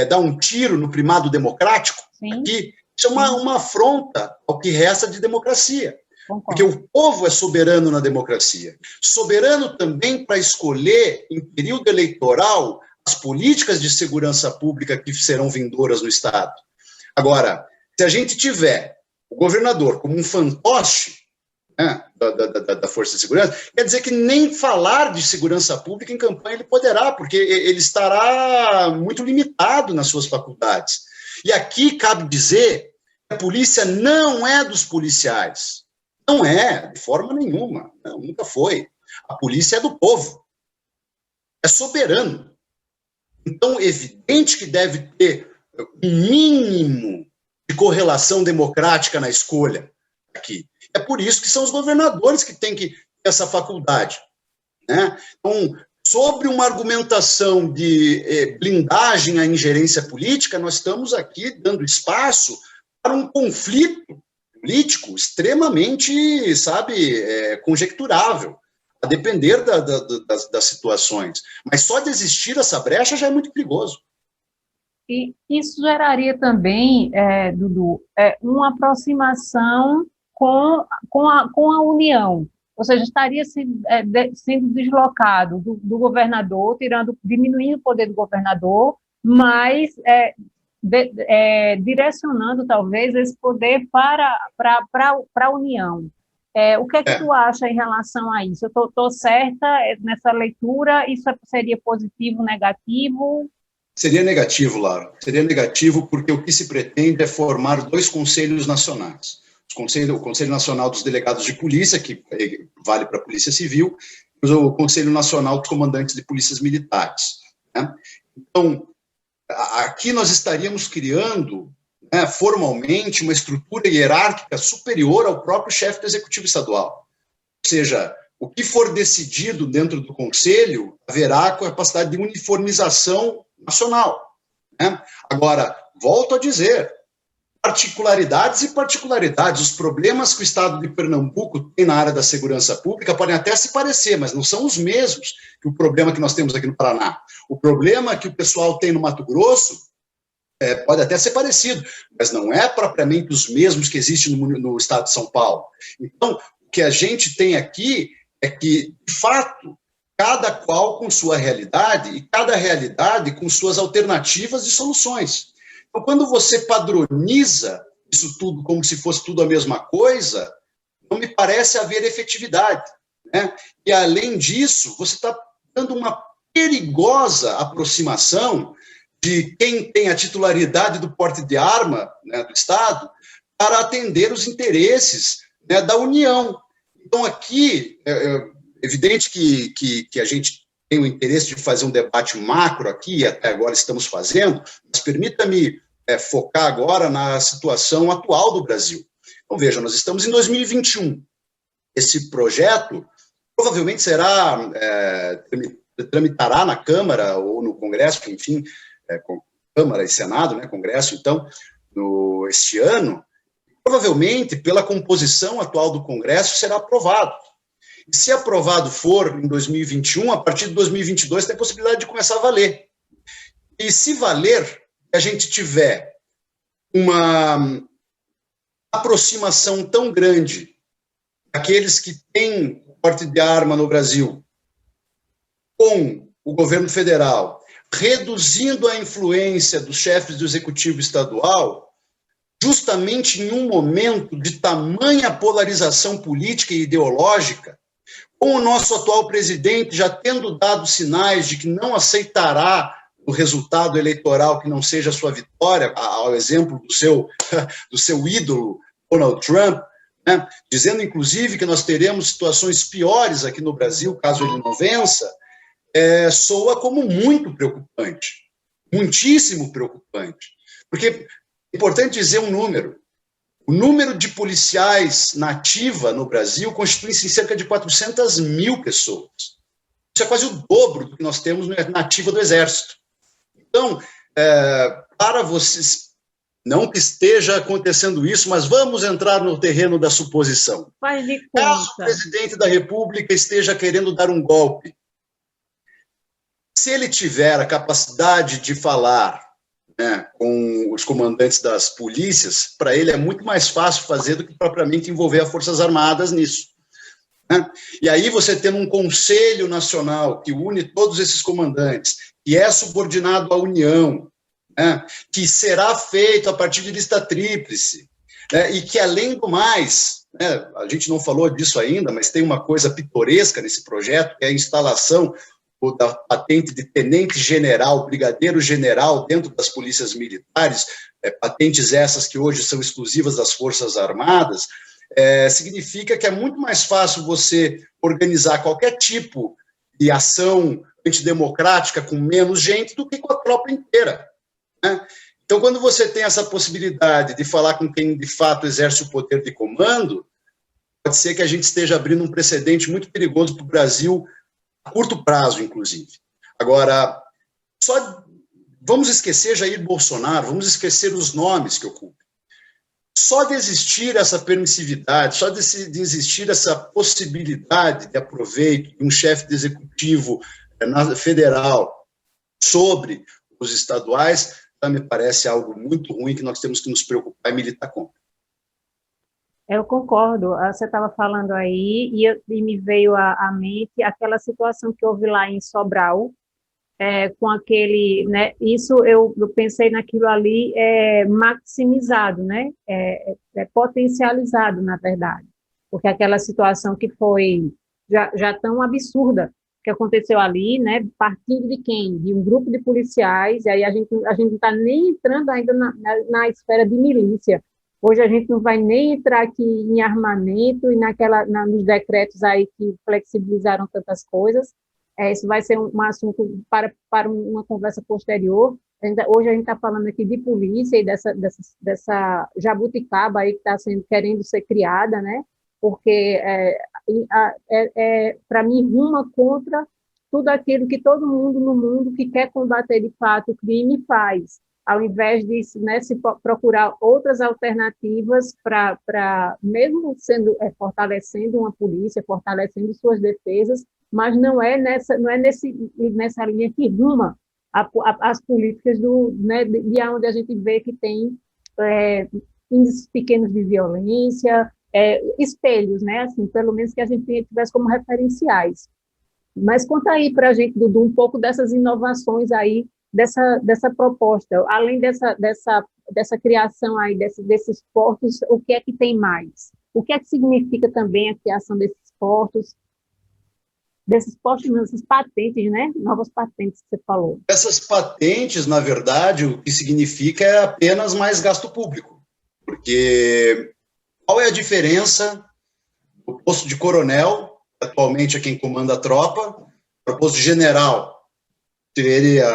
dá um tiro no primado democrático? Sim. Aqui? Isso é uma afronta ao que resta de democracia. Concordo. Porque o povo é soberano na democracia. Soberano também para escolher, em período eleitoral, as políticas de segurança pública que serão vindouras no Estado. Agora, se a gente tiver o governador como um fantoche, né, da Força de Segurança, quer dizer que nem falar de segurança pública em campanha ele poderá, porque ele estará muito limitado nas suas faculdades. E aqui cabe dizer que a polícia não é dos policiais. Não é, de forma nenhuma. Não, nunca foi. A polícia é do povo. É soberano. Então, evidente que deve ter um mínimo de correlação democrática na escolha aqui. É por isso que são os governadores que têm que ter essa faculdade, né? Então, sobre uma argumentação de blindagem à ingerência política, nós estamos aqui dando espaço para um conflito político extremamente, conjecturável, a depender das situações. Mas só de existir essa brecha já é muito perigoso. E isso geraria também, Dudu, uma aproximação com a União, ou seja, estaria sendo deslocado do governador, diminuindo o poder do governador, mas direcionando, talvez, esse poder para a União. O que é que tu acha em relação a isso? Eu estou certa nessa leitura? Isso seria positivo, negativo? Seria negativo, Laura. Seria negativo porque o que se pretende é formar 2 conselhos nacionais. O Conselho Nacional dos Delegados de Polícia, que vale para a Polícia Civil, e o Conselho Nacional dos Comandantes de Polícias Militares. Né? Então, aqui nós estaríamos criando, né, formalmente, uma estrutura hierárquica superior ao próprio chefe do Executivo Estadual. Ou seja, o que for decidido dentro do Conselho haverá capacidade de uniformização nacional. Né? Agora, volto a dizer, particularidades e particularidades, os problemas que o Estado de Pernambuco tem na área da segurança pública podem até se parecer, mas não são os mesmos que o problema que nós temos aqui no Paraná. O problema que o pessoal tem no Mato Grosso pode até ser parecido, mas não é propriamente os mesmos que existem no Estado de São Paulo. Então, o que a gente tem aqui é que, de fato, cada qual com sua realidade e cada realidade com suas alternativas e soluções. Então, quando você padroniza isso tudo como se fosse tudo a mesma coisa, não me parece haver efetividade. Né? E, além disso, você está dando uma perigosa aproximação de quem tem a titularidade do porte de arma, né, do Estado para atender os interesses, né, da União. Então, aqui, é evidente que a gente tem o interesse de fazer um debate macro aqui, e até agora estamos fazendo, mas permita-me focar agora na situação atual do Brasil. Então, veja, nós estamos em 2021. Esse projeto provavelmente tramitará na Câmara ou no Congresso, enfim, com Câmara e Senado, né, Congresso, então, este ano, provavelmente, pela composição atual do Congresso, será aprovado. E se aprovado for em 2021, a partir de 2022 tem a possibilidade de começar a valer. E se valer, a gente tiver uma aproximação tão grande daqueles que têm porte de arma no Brasil com o governo federal, reduzindo a influência dos chefes do executivo estadual, justamente em um momento de tamanha polarização política e ideológica, com o nosso atual presidente já tendo dado sinais de que não aceitará o resultado eleitoral que não seja a sua vitória, ao exemplo do seu ídolo, Donald Trump, né, dizendo, inclusive, que nós teremos situações piores aqui no Brasil, caso ele não vença, soa como muito preocupante, muitíssimo preocupante. Porque é importante dizer um número. O número de policiais na ativa no Brasil constitui-se em cerca de 400 mil pessoas. Isso é quase o dobro do que nós temos na ativa do Exército. Então, para vocês, não que esteja acontecendo isso, mas vamos entrar no terreno da suposição. Caso o presidente da República esteja querendo dar um golpe, se ele tiver a capacidade de falar, né, com os comandantes das polícias, para ele é muito mais fácil fazer do que propriamente envolver as Forças Armadas nisso. Né? E aí você tendo um Conselho Nacional que une todos esses comandantes, que é subordinado à União, né, que será feito a partir de lista tríplice, né, e que, além do mais, né, a gente não falou disso ainda, mas tem uma coisa pitoresca nesse projeto, que é a instalação da patente de tenente-general, brigadeiro-general dentro das polícias militares, patentes essas que hoje são exclusivas das Forças Armadas, significa que é muito mais fácil você organizar qualquer tipo de ação antidemocrática com menos gente do que com a tropa inteira. Né? Então, quando você tem essa possibilidade de falar com quem de fato exerce o poder de comando, pode ser que a gente esteja abrindo um precedente muito perigoso para o Brasil, a curto prazo, inclusive. Agora, só vamos esquecer Jair Bolsonaro, vamos esquecer os nomes que ocupam. Só de existir essa permissividade, só de existir essa possibilidade de aproveito de um chefe de executivo federal sobre os estaduais, me parece algo muito ruim que nós temos que nos preocupar e militar contra. Eu concordo. Você estava falando aí e me veio à mente aquela situação que houve lá em Sobral, com aquele, né? Isso eu pensei naquilo ali maximizado, né? Potencializado, na verdade, porque aquela situação que foi já tão absurda que aconteceu ali, né? Partindo de quem? De um grupo de policiais, e aí a gente não está nem entrando ainda na esfera de milícia. Hoje a gente não vai nem entrar aqui em armamento e nos decretos aí que flexibilizaram tantas coisas. Isso vai ser um assunto para uma conversa posterior. Hoje a gente está falando aqui de polícia e dessa jabuticaba aí que está querendo ser criada, né? Porque, para mim, ruma contra tudo aquilo que todo mundo no mundo que quer combater de fato o crime faz, ao invés de, né, se procurar outras alternativas mesmo fortalecendo uma polícia, fortalecendo suas defesas, mas não é nessa linha que ruma as políticas né, de onde a gente vê que tem índices pequenos de violência, espelhos, né, assim, pelo menos que a gente tivesse como referenciais. Mas conta aí para a gente, Dudu, um pouco dessas inovações aí, dessa proposta, além dessa criação aí, desses portos, o que é que tem mais? O que é que significa também a criação desses postos, dessas patentes, né? Novas patentes que você falou. Essas patentes, na verdade, o que significa é apenas mais gasto público. Porque qual é a diferença do posto de coronel, atualmente é quem comanda a tropa, para o posto de general?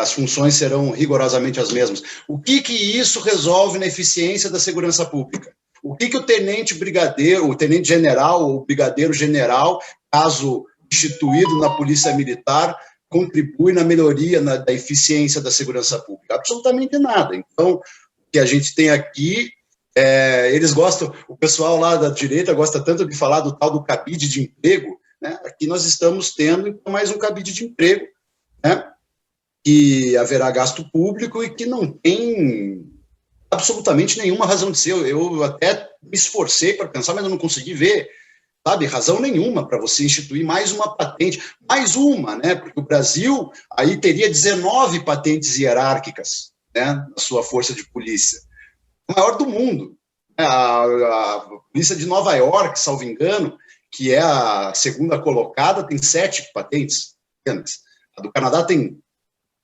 As funções serão rigorosamente as mesmas. O que isso resolve na eficiência da segurança pública? O que o tenente brigadeiro, o tenente general ou o brigadeiro general, caso instituído na Polícia Militar, contribui na melhoria da eficiência da segurança pública? Absolutamente nada. Então, o que a gente tem aqui, eles gostam, o pessoal lá da direita gosta tanto de falar do tal do cabide de emprego, né? Aqui nós estamos tendo mais um cabide de emprego, né? Que haverá gasto público e que não tem absolutamente nenhuma razão de ser. Eu até me esforcei para pensar, mas eu não consegui ver, sabe, razão nenhuma para você instituir mais uma patente, mais uma, né, porque o Brasil aí teria 19 patentes hierárquicas, né, na sua força de polícia, a maior do mundo. A polícia de Nova York, salvo engano, que é a segunda colocada, tem 7 patentes. A do Canadá tem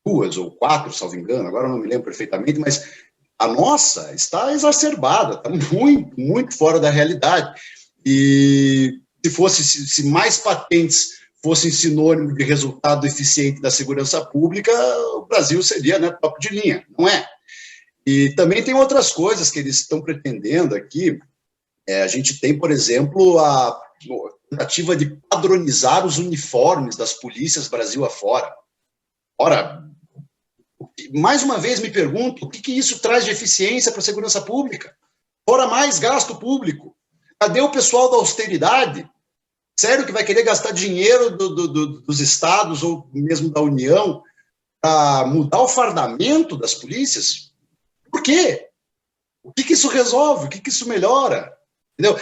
2 ou 4, salvo engano, agora eu não me lembro perfeitamente, mas a nossa está exacerbada, está muito, muito fora da realidade. E se mais patentes fossem sinônimo de resultado eficiente da segurança pública, o Brasil seria, né, top de linha, não é? E também tem outras coisas que eles estão pretendendo aqui. A gente tem, por exemplo, a tentativa de padronizar os uniformes das polícias Brasil afora. Ora, mais uma vez me pergunto, o que isso traz de eficiência para a segurança pública? Fora mais gasto público. Cadê o pessoal da austeridade? Sério que vai querer gastar dinheiro dos estados ou mesmo da União para mudar o fardamento das polícias? Por quê? O que isso resolve? O que isso melhora? Entendeu?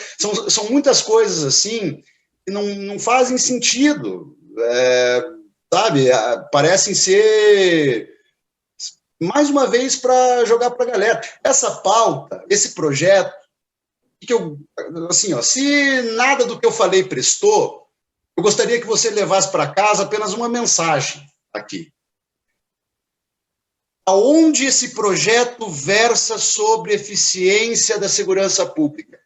São muitas coisas assim que não fazem sentido. Sabe? Parecem ser, mais uma vez, para jogar para a galera. Essa pauta, esse projeto, assim, se nada do que eu falei prestou, eu gostaria que você levasse para casa apenas uma mensagem aqui. Aonde esse projeto versa sobre eficiência da segurança pública?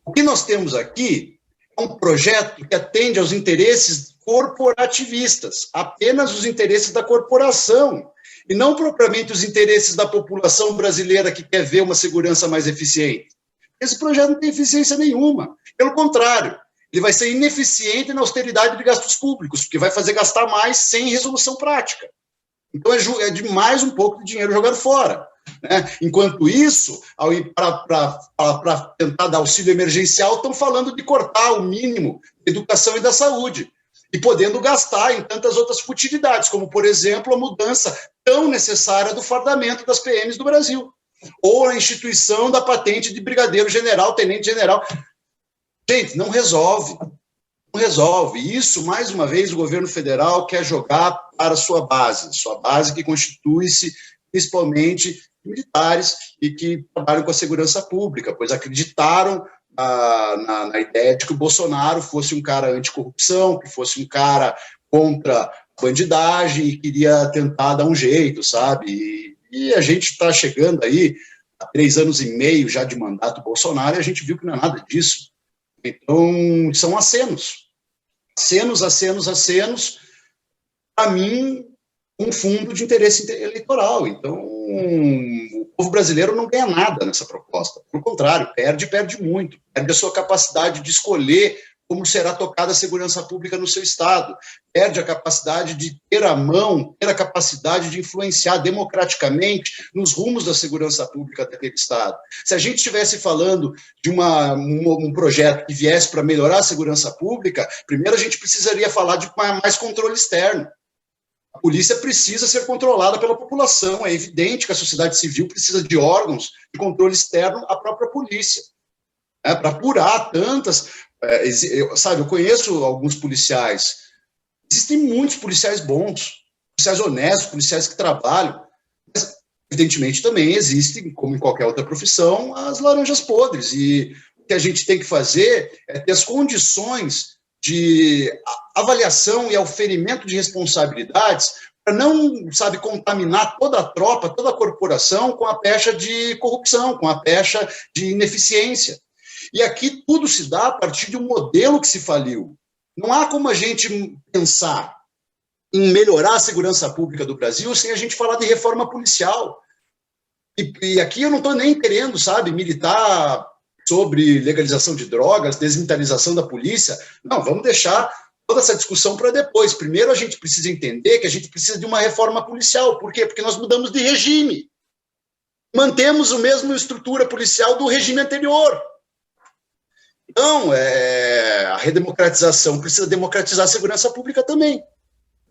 O que nós temos aqui é um projeto que atende aos interesses corporativistas, apenas os interesses da corporação, e não propriamente os interesses da população brasileira que quer ver uma segurança mais eficiente. Esse projeto não tem eficiência nenhuma. Pelo contrário, ele vai ser ineficiente na austeridade de gastos públicos, porque vai fazer gastar mais sem resolução prática. Então, é demais um pouco de dinheiro jogado fora. Né? Enquanto isso, para tentar dar auxílio emergencial, estão falando de cortar o mínimo da educação e da saúde, e podendo gastar em tantas outras futilidades, como, por exemplo, a mudança tão necessária do fardamento das PMs do Brasil. ou a instituição da patente de brigadeiro-general, tenente-general. Gente, não resolve. Não resolve. Isso, mais uma vez, o governo federal quer jogar para a sua base que constitui-se principalmente de militares e que trabalham com a segurança pública, pois acreditaram na ideia de que o Bolsonaro fosse um cara anticorrupção, que fosse um cara contra a bandidagem e queria tentar dar um jeito, sabe? E a gente está chegando aí a 3 anos e meio já de mandato Bolsonaro e a gente viu que não é nada disso. Então, são acenos, para mim, um fundo de interesse eleitoral. Então, o povo brasileiro não ganha nada nessa proposta. Pelo contrário, perde muito. Perde a sua capacidade de escolher como será tocada a segurança pública no seu estado. Perde a capacidade de ter a mão, ter a capacidade de influenciar democraticamente nos rumos da segurança pública daquele estado. Se a gente estivesse falando de um projeto que viesse para melhorar a segurança pública, primeiro a gente precisaria falar de mais controle externo. A polícia precisa ser controlada pela população. É evidente que a sociedade civil precisa de órgãos de controle externo à própria polícia, para apurar tantas... eu conheço alguns policiais. Existem muitos policiais bons, policiais honestos, policiais que trabalham. Mas, evidentemente, também existem, como em qualquer outra profissão, as laranjas podres. E o que a gente tem que fazer é ter as condições de avaliação e auferimento de responsabilidades para não, contaminar toda a tropa, toda a corporação com a pecha de corrupção, com a pecha de ineficiência. E aqui tudo se dá a partir de um modelo que se faliu. Não há como a gente pensar em melhorar a segurança pública do Brasil sem a gente falar de reforma policial. E aqui eu não estou nem querendo, militar sobre legalização de drogas, desmilitarização da polícia. Não, vamos deixar toda essa discussão para depois. Primeiro a gente precisa entender que a gente precisa de uma reforma policial. Por quê? Porque nós mudamos de regime. Mantemos a mesma estrutura policial do regime anterior. Então, a redemocratização precisa democratizar a segurança pública também.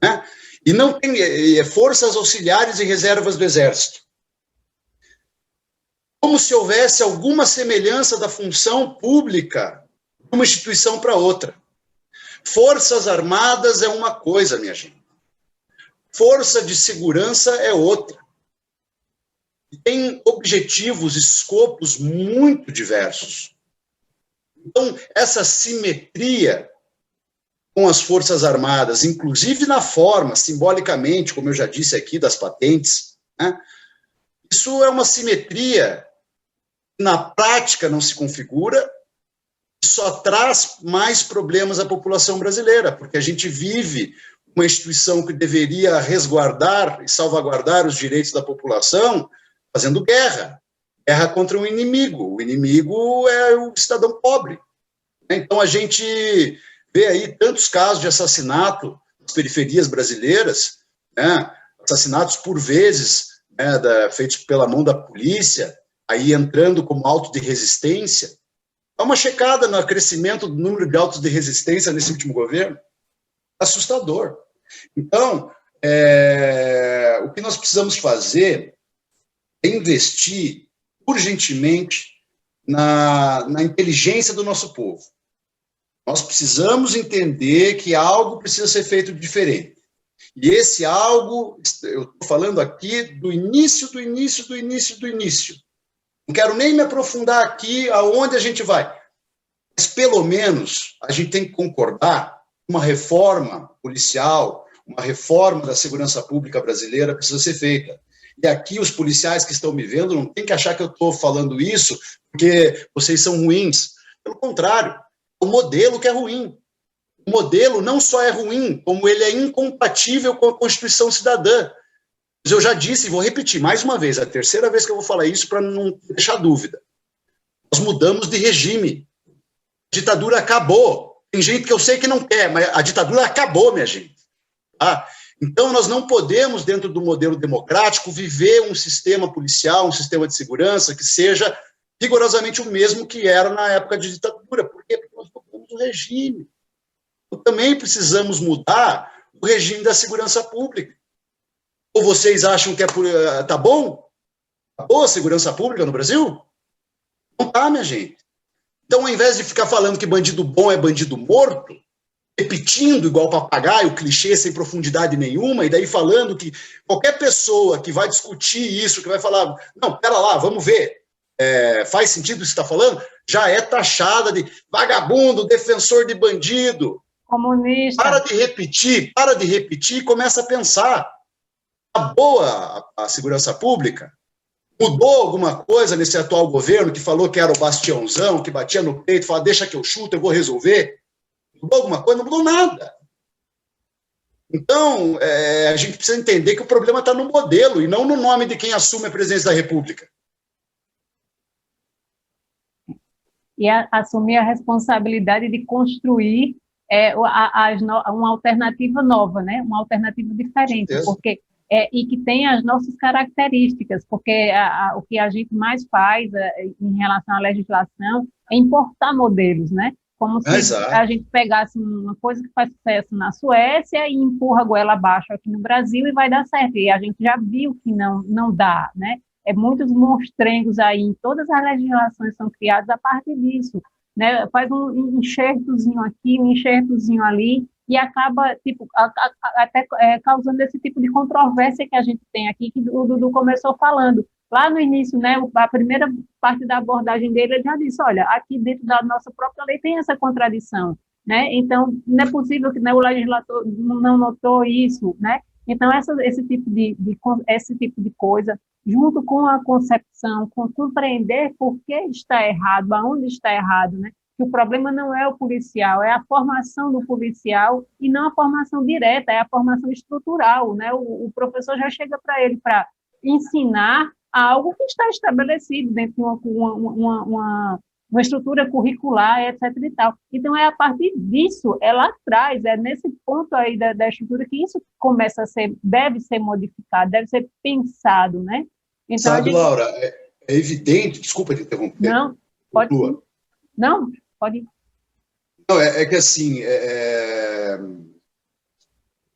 Né? E não tem forças auxiliares e reservas do Exército. Como se houvesse alguma semelhança da função pública de uma instituição para outra. Forças Armadas é uma coisa, minha gente. Força de segurança é outra. Tem objetivos, escopos muito diversos. Então, essa simetria com as Forças Armadas, inclusive na forma, simbolicamente, como eu já disse aqui, das patentes, né? Isso é uma simetria que na prática não se configura e só traz mais problemas à população brasileira, porque a gente vive uma instituição que deveria resguardar e salvaguardar os direitos da população fazendo guerra contra um inimigo. O inimigo é o cidadão pobre. Então, a gente vê aí tantos casos de assassinato nas periferias brasileiras, né? Assassinatos, por vezes, feitos pela mão da polícia, aí entrando como auto de resistência. Dá uma checada no crescimento do número de autos de resistência nesse último governo. Assustador. Então, o que nós precisamos fazer é investir urgentemente na inteligência do nosso povo. Nós precisamos entender que algo precisa ser feito diferente. E esse algo, eu estou falando aqui do início. Não quero nem me aprofundar aqui aonde a gente vai. Mas, pelo menos, a gente tem que concordar que uma reforma policial, uma reforma da segurança pública brasileira precisa ser feita. E aqui os policiais que estão me vendo não tem que achar que eu estou falando isso porque vocês são ruins. Pelo contrário, o modelo que é ruim. O modelo não só é ruim, como ele é incompatível com a Constituição Cidadã. Mas eu já disse, e vou repetir mais uma vez, a terceira vez que eu vou falar isso para não deixar dúvida. Nós mudamos de regime. A ditadura acabou. Tem gente que eu sei que não quer, mas a ditadura acabou, minha gente. Tá? Então, nós não podemos, dentro do modelo democrático, viver um sistema policial, um sistema de segurança que seja rigorosamente o mesmo que era na época de ditadura. Por quê? Porque nós mudamos o regime. Então, também precisamos mudar o regime da segurança pública. Ou vocês acham que tá bom? Boa segurança pública no Brasil? Não está, minha gente. Então, ao invés de ficar falando que bandido bom é bandido morto, repetindo igual papagaio, clichê sem profundidade nenhuma, e daí falando que qualquer pessoa que vai discutir isso, que vai falar, não, pera lá, vamos ver, faz sentido o que você está falando, já é taxada de vagabundo, defensor de bandido. Comunista. Para de repetir e começa a pensar. Tá boa a segurança pública? Mudou alguma coisa nesse atual governo que falou que era o bastiãozão, que batia no peito, falava, deixa que eu chuto, eu vou resolver? Mudou alguma coisa? Não mudou nada. Então, a gente precisa entender que o problema está no modelo e não no nome de quem assume a presidência da República. E assumir a responsabilidade de construir uma alternativa nova, né? Uma alternativa diferente, porque e que tem as nossas características, porque o que a gente mais faz em relação à legislação é importar modelos, né? Como se a gente pegasse uma coisa que faz sucesso na Suécia e empurra a goela abaixo aqui no Brasil e vai dar certo. E a gente já viu que não dá, né? Muitos monstrengos aí, em todas as legislações são criadas a partir disso, né? Faz um enxertozinho aqui, um enxertozinho ali, e acaba até causando esse tipo de controvérsia que a gente tem aqui, que o Dudu começou falando. Lá no início, né, a primeira parte da abordagem dele, ele já disse, olha, aqui dentro da nossa própria lei tem essa contradição, né? Então, não é possível que, né, o legislador não notou isso, né? Então, esse tipo de coisa, junto com a concepção, com compreender por que está errado, aonde está errado, né? Que o problema não é o policial, é a formação do policial e não a formação direta, é a formação estrutural, né? O professor já chega para ele para ensinar algo que está estabelecido dentro de uma estrutura curricular, etc. e tal. Então, é a partir disso, é lá atrás, é nesse ponto aí da estrutura que isso deve ser modificado, deve ser pensado, né? Então, sabe, Laura, é evidente, desculpa te interromper. Não, pode ir. Não, pode ir. Não, é que assim, a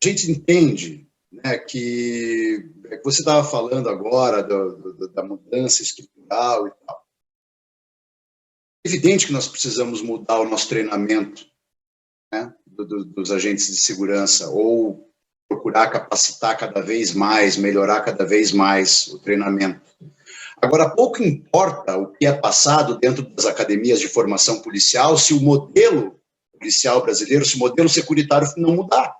gente entende, né, que você estava falando agora da mudança estrutural e tal. É evidente que nós precisamos mudar o nosso treinamento, né, dos agentes de segurança, ou procurar capacitar cada vez mais, melhorar cada vez mais o treinamento. Agora, pouco importa o que é passado dentro das academias de formação policial se o modelo policial brasileiro, se o modelo securitário não mudar.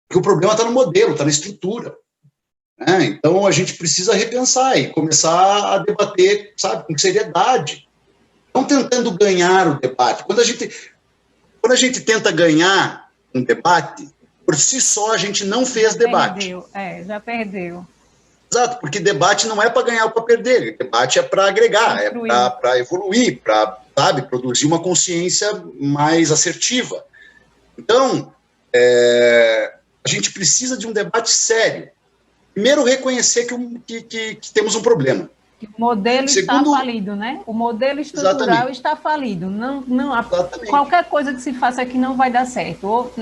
Porque o problema está no modelo, está na estrutura. Né? Então, a gente precisa repensar e começar a debater, sabe, com seriedade. Não tentando ganhar o debate. Quando a gente tenta ganhar um debate, por si só a gente não fez debate. Já perdeu. Exato, porque debate não é para ganhar ou para perder, debate é para agregar, é para evoluir, para, sabe, produzir uma consciência mais assertiva. Então, a gente precisa de um debate sério. Primeiro, reconhecer que temos um problema. O modelo está falido, né? O modelo estrutural está falido. Qualquer coisa que se faça aqui não vai dar certo.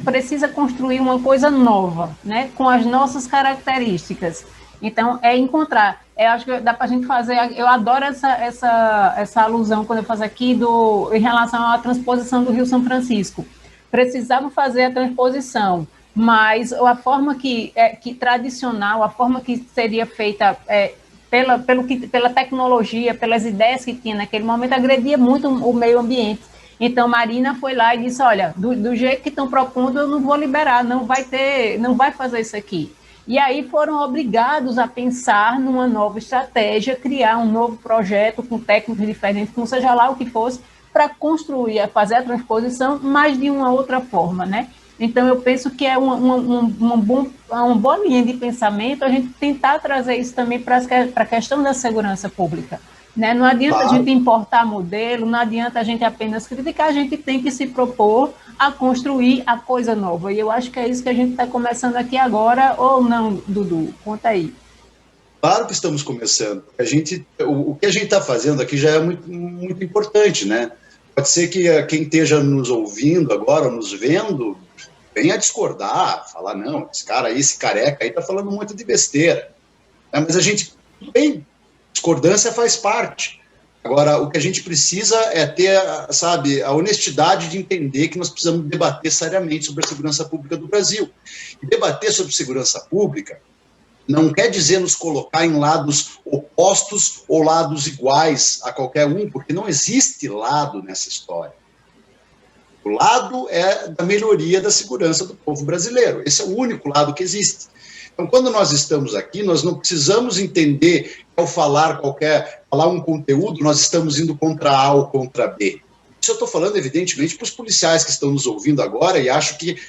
Precisa construir uma coisa nova, né? Com as nossas características. Então, encontrar. Acho que dá para a gente fazer. Eu adoro essa alusão quando eu faço aqui em relação à transposição do Rio São Francisco. Precisava fazer a transposição, mas a forma que tradicional, a forma que seria feita pela tecnologia, pelas ideias que tinha naquele momento, agredia muito o meio ambiente. Então, Marina foi lá e disse, olha, do jeito que estão propondo, eu não vou liberar, não vai fazer isso aqui. E aí foram obrigados a pensar numa nova estratégia, criar um novo projeto com técnicos diferentes, com seja lá o que fosse, para construir, fazer a transposição, mas de uma outra forma, né? Então, eu penso que é uma boa linha de pensamento a gente tentar trazer isso também para a questão da segurança pública. Né? Não adianta a gente importar modelo, não adianta a gente apenas criticar, a gente tem que se propor a construir a coisa nova. E eu acho que é isso que a gente está começando aqui agora, ou não, Dudu? Conta aí. Claro que estamos começando. O que a gente está fazendo aqui já é muito, muito importante, né? Pode ser que quem esteja nos ouvindo agora, nos vendo, venha discordar, falar, não, esse cara aí, esse careca aí está falando muito de besteira. Mas a gente, bem, Discordância faz parte. Agora, o que a gente precisa é ter, sabe, a honestidade de entender que nós precisamos debater seriamente sobre a segurança pública do Brasil. E debater sobre segurança pública não quer dizer nos colocar em lados opostos ou lados iguais a qualquer um, porque não existe lado nessa história. O lado é da melhoria da segurança do povo brasileiro. Esse é o único lado que existe. Então, quando nós estamos aqui, nós não precisamos entender que ao falar um conteúdo, nós estamos indo contra A ou contra B. Isso eu estou falando, evidentemente, para os policiais que estão nos ouvindo agora e acho que,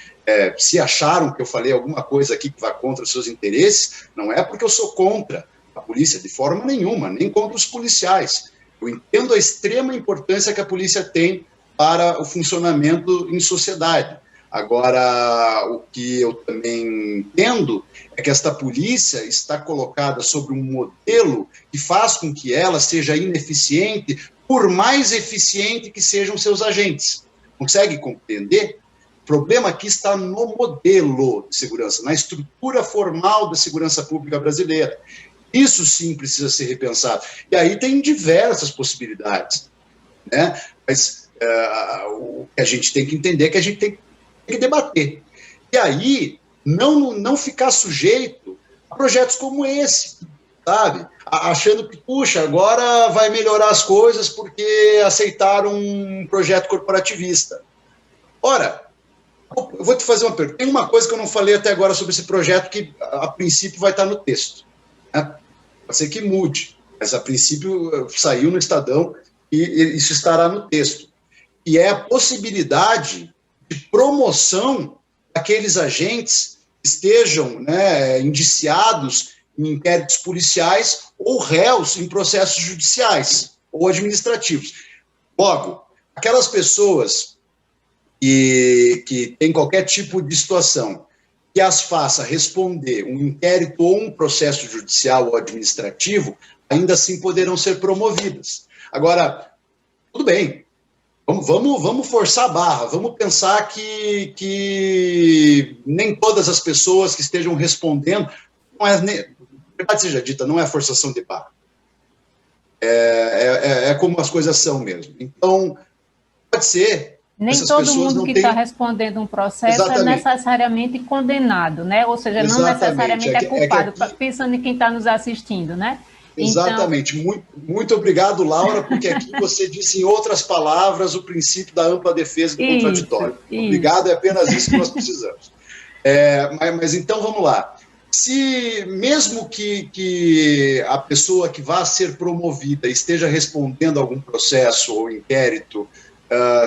se acharam que eu falei alguma coisa aqui que vai contra os seus interesses, não é porque eu sou contra a polícia de forma nenhuma, nem contra os policiais. Eu entendo a extrema importância que a polícia tem para o funcionamento em sociedade. Agora, o que eu também entendo é que esta polícia está colocada sobre um modelo que faz com que ela seja ineficiente, por mais eficiente que sejam seus agentes. Consegue compreender? O problema aqui está no modelo de segurança, na estrutura formal da segurança pública brasileira. Isso sim precisa ser repensado. E aí tem diversas possibilidades, né? Mas o que a gente tem que entender é que a gente tem que debater. E aí, não ficar sujeito a projetos como esse, sabe? Achando que, puxa, agora vai melhorar as coisas porque aceitaram um projeto corporativista. Ora, eu vou te fazer uma pergunta. Tem uma coisa que eu não falei até agora sobre esse projeto que, a princípio, vai estar no texto, né? Pode ser que mude, mas, a princípio, saiu no Estadão e isso estará no texto. E é a possibilidade de promoção daqueles agentes que estejam, né, indiciados em inquéritos policiais ou réus em processos judiciais ou administrativos. Logo, aquelas pessoas que têm qualquer tipo de situação que as faça responder um inquérito ou um processo judicial ou administrativo, ainda assim poderão ser promovidas. Agora, tudo bem. Vamos forçar a barra, vamos pensar que nem todas as pessoas que estejam respondendo, verdade seja dita, não é forçação de barra. É como as coisas são mesmo. Então, pode ser. Nem todo mundo que está respondendo um processo é necessariamente condenado, né? Ou seja, não necessariamente é culpado, pensando em quem está nos assistindo, né? Exatamente. Então... Muito obrigado, Laura, porque aqui você disse, em outras palavras, o princípio da ampla defesa do contraditório. Obrigado, é apenas isso que nós precisamos. Mas então, vamos lá. Se mesmo que a pessoa que vá ser promovida esteja respondendo a algum processo ou inquérito,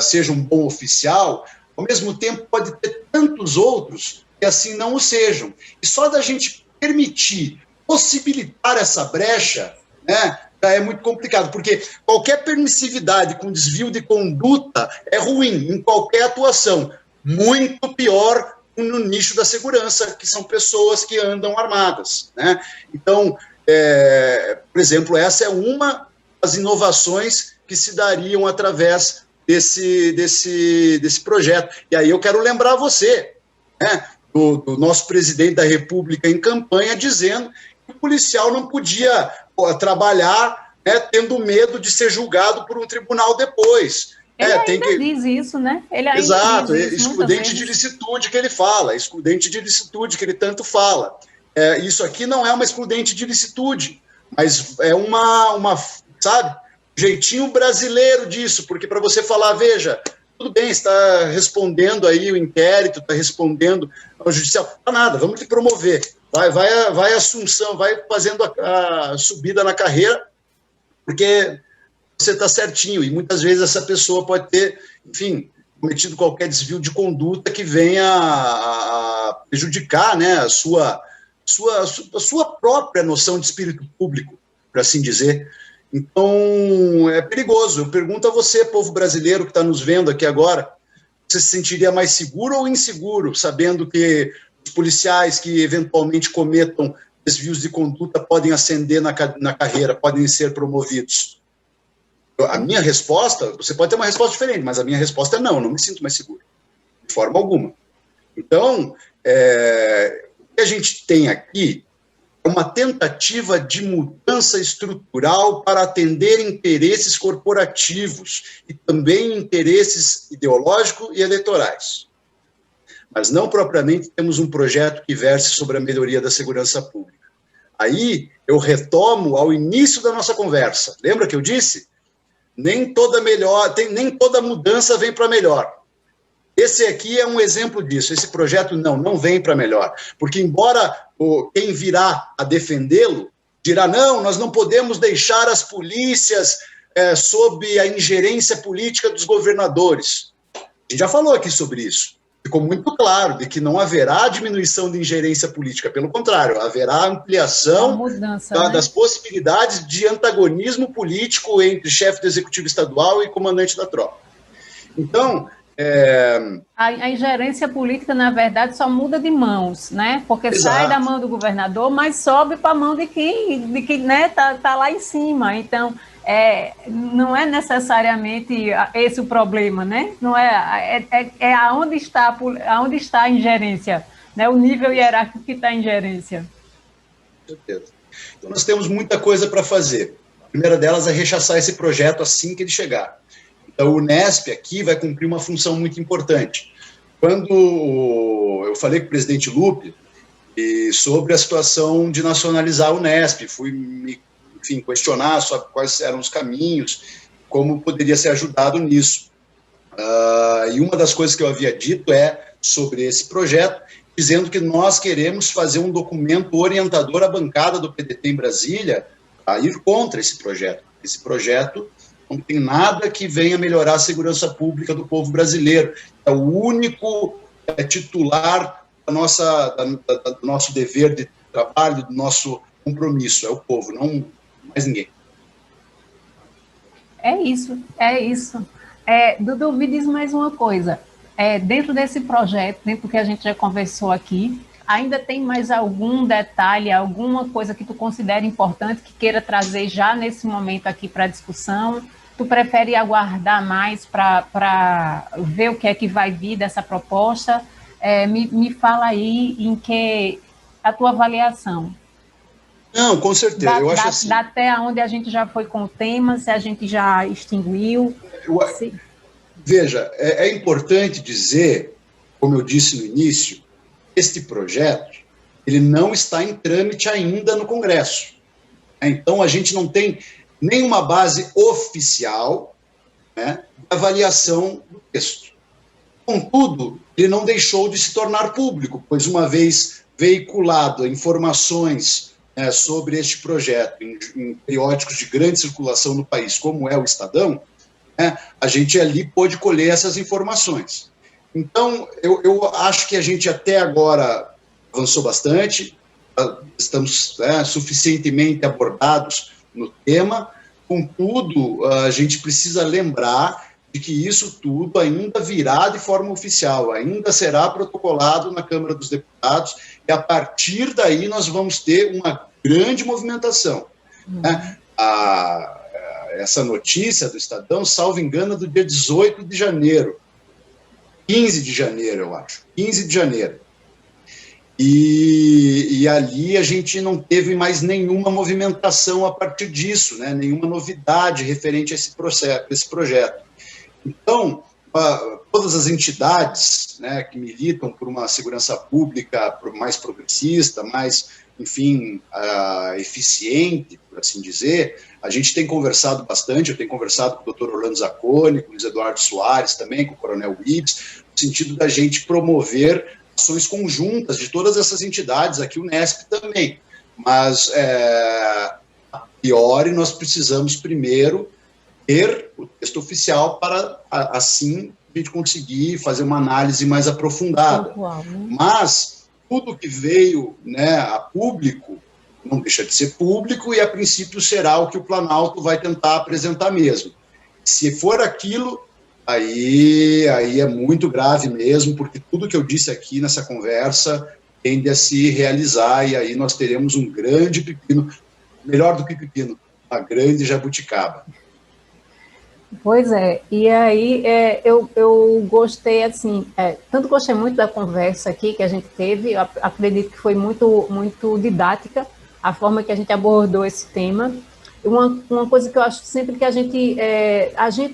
seja um bom oficial, ao mesmo tempo pode ter tantos outros que assim não o sejam. E só da gente permitir, possibilitar essa brecha, né, é muito complicado, porque qualquer permissividade com desvio de conduta é ruim em qualquer atuação, muito pior no nicho da segurança, que são pessoas que andam armadas, né? Então, por exemplo, essa é uma das inovações que se dariam através desse projeto. E aí eu quero lembrar você, né, do nosso presidente da República em campanha, dizendo que o policial não podia trabalhar, né, tendo medo de ser julgado por um tribunal depois. Ele ainda diz isso, né? Exato, excludente de licitude que ele fala, excludente de licitude que ele tanto fala. Isso aqui não é uma excludente de licitude, mas é sabe, jeitinho brasileiro disso, porque para você falar, veja, tudo bem, está respondendo aí o inquérito, está respondendo ao judicial, não nada, vamos te promover, vai assunção, vai fazendo a subida na carreira, porque você está certinho, e muitas vezes essa pessoa pode ter, enfim, cometido qualquer desvio de conduta que venha a prejudicar, né, a sua própria noção de espírito público, por assim dizer. Então, é perigoso. Eu pergunto a você, povo brasileiro que está nos vendo aqui agora, você se sentiria mais seguro ou inseguro, sabendo que os policiais que eventualmente cometam desvios de conduta podem ascender na carreira, podem ser promovidos? A minha resposta, você pode ter uma resposta diferente, mas a minha resposta é não, eu não me sinto mais seguro, de forma alguma. Então, o que a gente tem aqui, é uma tentativa de mudança estrutural para atender interesses corporativos e também interesses ideológicos e eleitorais. Mas não propriamente temos um projeto que verse sobre a melhoria da segurança pública. Aí eu retomo ao início da nossa conversa. Lembra que eu disse? Nem toda mudança vem para melhor. Esse aqui é um exemplo disso. Esse projeto não vem para melhor. Porque embora quem virá a defendê-lo dirá, não, nós não podemos deixar as polícias sob a ingerência política dos governadores. A gente já falou aqui sobre isso. Ficou muito claro de que não haverá diminuição de ingerência política, pelo contrário, haverá ampliação das possibilidades de antagonismo político entre chefe do executivo estadual e comandante da tropa. Então, a ingerência política, na verdade, só muda de mãos, né? Porque Exato. Sai da mão do governador, mas sobe para a mão de quem né, tá lá em cima. Então, não é necessariamente esse o problema, né? Não é aonde está a ingerência, né? O nível hierárquico que está a ingerência. Com certeza. Então, nós temos muita coisa para fazer. A primeira delas é rechaçar esse projeto assim que ele chegar. Então, o Unesp aqui vai cumprir uma função muito importante. Quando eu falei com o presidente Lupe sobre a situação de nacionalizar a Unesp, fui me questionar sobre quais eram os caminhos, como poderia ser ajudado nisso. E uma das coisas que eu havia dito sobre esse projeto, dizendo que nós queremos fazer um documento orientador à bancada do PDT em Brasília a ir contra esse projeto. Esse projeto não tem nada que venha melhorar a segurança pública do povo brasileiro. É o único titular do nosso dever de trabalho, do nosso compromisso, é o povo, não mais ninguém. É isso. Dudu, me diz mais uma coisa. Dentro desse projeto, dentro do que a gente já conversou aqui, ainda tem mais algum detalhe, alguma coisa que tu considera importante, que queira trazer já nesse momento aqui para a discussão? Tu prefere aguardar mais para ver o que é que vai vir dessa proposta? Me fala aí em que a tua avaliação. Não, com certeza. Eu acho assim. Até onde a gente já foi com o tema, se a gente já extinguiu. Veja, é importante dizer, como eu disse no início, este projeto ele não está em trâmite ainda no Congresso. Então, a gente não tem nenhuma base oficial, né, de avaliação do texto. Contudo, ele não deixou de se tornar público, pois uma vez veiculado informações sobre este projeto em periódicos de grande circulação no país, como é o Estadão, a gente ali pôde colher essas informações. Então, eu acho que a gente até agora avançou bastante, estamos suficientemente abordados no tema, contudo, a gente precisa lembrar de que isso tudo ainda virá de forma oficial, ainda será protocolado na Câmara dos Deputados, e a partir daí nós vamos ter uma grande movimentação. Essa notícia do Estadão, salvo engano, é do dia 18 de janeiro, 15 de janeiro, eu acho, 15 de janeiro. E ali a gente não teve mais nenhuma movimentação a partir disso, né? Nenhuma novidade referente a esse projeto. Então, todas as entidades, né, que militam por uma segurança pública mais progressista, mais, enfim, eficiente, por assim dizer, a gente tem conversado bastante, eu tenho conversado com o Dr. Orlando Zacconi, com o Luiz Eduardo Soares, também com o Coronel Ibs, no sentido da gente promover ações conjuntas de todas essas entidades, aqui o Unesp também, mas a priori nós precisamos primeiro ter o texto oficial para assim a gente conseguir fazer uma análise mais aprofundada. Mas tudo que veio, né, a público não deixa de ser público e a princípio será o que o Planalto vai tentar apresentar mesmo. Se for aquilo, aí é muito grave mesmo, porque tudo que eu disse aqui nessa conversa tende a se realizar, e aí nós teremos um grande pepino, melhor do que pepino, uma grande jabuticaba. Pois é, e aí eu gostei, assim, tanto gostei muito da conversa aqui que a gente teve, eu acredito que foi muito, muito didática, a forma que a gente abordou esse tema. Uma coisa que eu acho sempre que a gente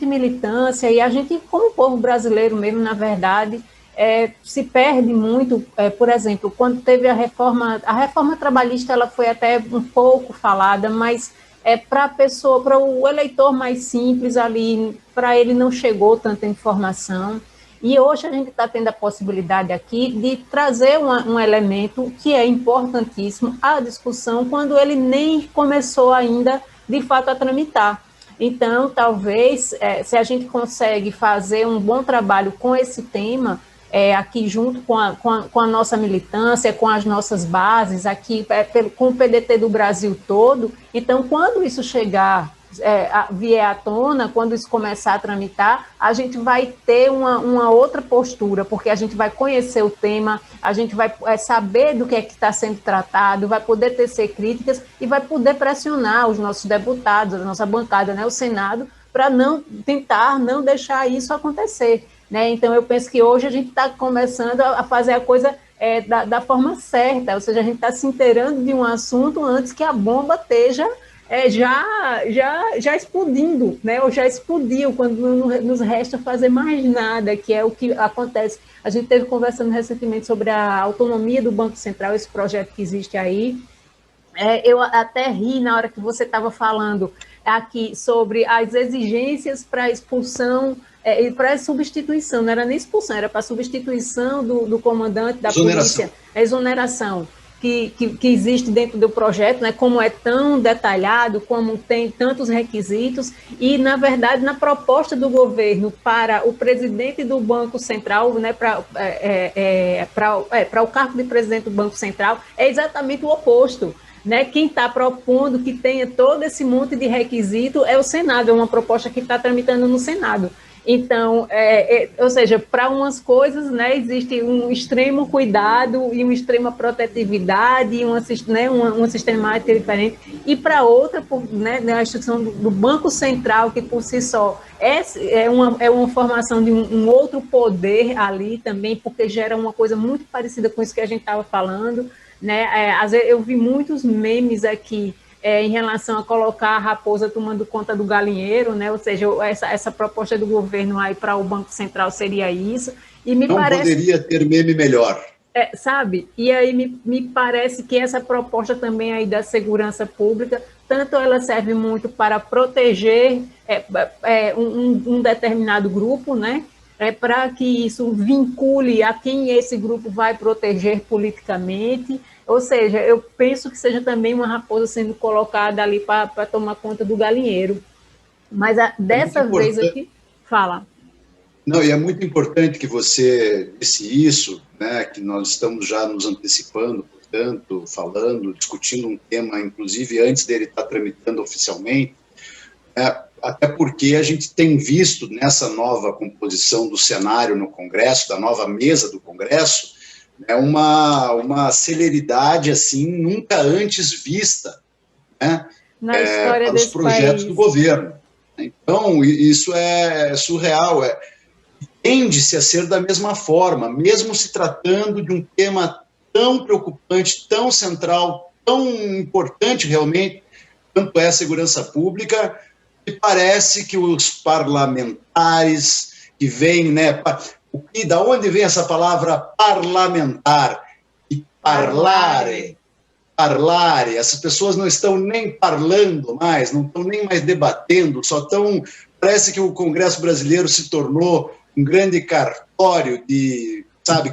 militância e a gente, como povo brasileiro mesmo, na verdade, se perde muito, por exemplo, quando teve a reforma trabalhista, ela foi até um pouco falada, mas para o eleitor mais simples ali, para ele não chegou tanta informação. E hoje a gente está tendo a possibilidade aqui de trazer um elemento que é importantíssimo à discussão quando ele nem começou ainda, de fato, a tramitar. Então, talvez, se a gente consegue fazer um bom trabalho com esse tema, aqui junto com a nossa militância, com as nossas bases, aqui com o PDT do Brasil todo, então, quando isso chegar, vier à tona, quando isso começar a tramitar, a gente vai ter uma outra postura, porque a gente vai conhecer o tema, a gente vai saber do que é que está sendo tratado, vai poder tecer críticas e vai poder pressionar os nossos deputados, a nossa bancada, né, o Senado, para tentar não deixar isso acontecer. Né? Então, eu penso que hoje a gente está começando a fazer a coisa da forma certa, ou seja, a gente está se inteirando de um assunto antes que a bomba esteja já explodindo, né? Ou já explodiu, quando não nos resta fazer mais nada, que é o que acontece. A gente esteve conversando recentemente sobre a autonomia do Banco Central, esse projeto que existe aí. Eu até ri na hora que você estava falando aqui sobre as exigências para expulsão e para substituição, não era nem expulsão, era para substituição do comandante da polícia, exoneração. Que existe dentro do projeto, né, como é tão detalhado, como tem tantos requisitos, e, na verdade, na proposta do governo para o presidente do Banco Central, né, para o cargo de presidente do Banco Central, é exatamente o oposto. Né? Quem está propondo que tenha todo esse monte de requisito é o Senado, é uma proposta que está tramitando no Senado. Então, ou seja, para umas coisas, né, existe um extremo cuidado e uma extrema protetividade, e uma sistemática diferente, e para outra, né, a instituição do Banco Central, que por si só é uma formação de um outro poder ali também, porque gera uma coisa muito parecida com isso que a gente estava falando, né? Às vezes eu vi muitos memes aqui em relação a colocar a raposa tomando conta do galinheiro, né? Ou seja, essa proposta do governo aí para o Banco Central seria isso. E me parece, poderia ter meme melhor. Sabe? E aí me parece que essa proposta também aí da segurança pública, tanto ela serve muito para proteger um determinado grupo, né? Para que isso vincule a quem esse grupo vai proteger politicamente. Ou seja, eu penso que seja também uma raposa sendo colocada ali para tomar conta do galinheiro. Mas dessa vez aqui, fala. Não, e é muito importante que você disse isso, né, que nós estamos já nos antecipando, portanto, falando, discutindo um tema, inclusive antes dele estar tramitando oficialmente, até porque a gente tem visto nessa nova composição do cenário no Congresso, da nova mesa do Congresso, uma celeridade assim nunca antes vista, né, na história para os projetos do governo. Então, isso é surreal, tende-se a ser da mesma forma, mesmo se tratando de um tema tão preocupante, tão central, tão importante realmente, quanto é a segurança pública, e parece que os parlamentares que vêm, né, da onde vem essa palavra parlamentar? E parlare, essas pessoas não estão nem parlando mais, não estão nem mais debatendo, só estão, parece que o Congresso brasileiro se tornou um grande cartório de,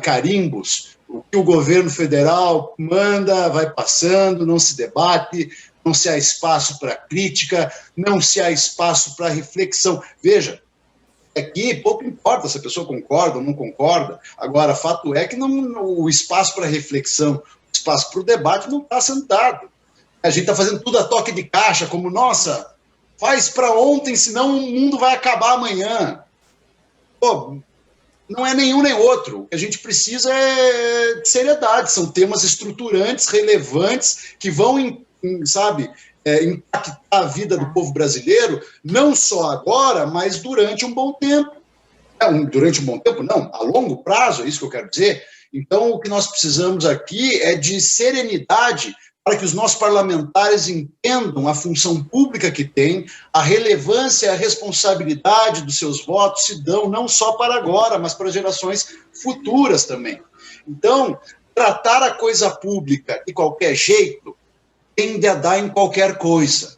carimbos, o que o governo federal manda, vai passando, não se debate, não se há espaço para crítica, não se há espaço para reflexão. Veja, aqui pouco importa se a pessoa concorda ou não concorda, agora, fato é que o espaço para reflexão, o espaço para o debate não está sendo dado. A gente está fazendo tudo a toque de caixa, como, nossa, faz para ontem, senão o mundo vai acabar amanhã. Pô, não é nenhum nem outro. O que a gente precisa é de seriedade, são temas estruturantes, relevantes, que vão, impactar a vida do povo brasileiro, não só agora, mas durante um bom tempo. Durante um bom tempo, não, a longo prazo, é isso que eu quero dizer. Então, o que nós precisamos aqui é de serenidade para que os nossos parlamentares entendam a função pública que têm, a relevância e a responsabilidade dos seus votos se dão não só para agora, mas para gerações futuras também. Então, tratar a coisa pública de qualquer jeito tende a dar em qualquer coisa.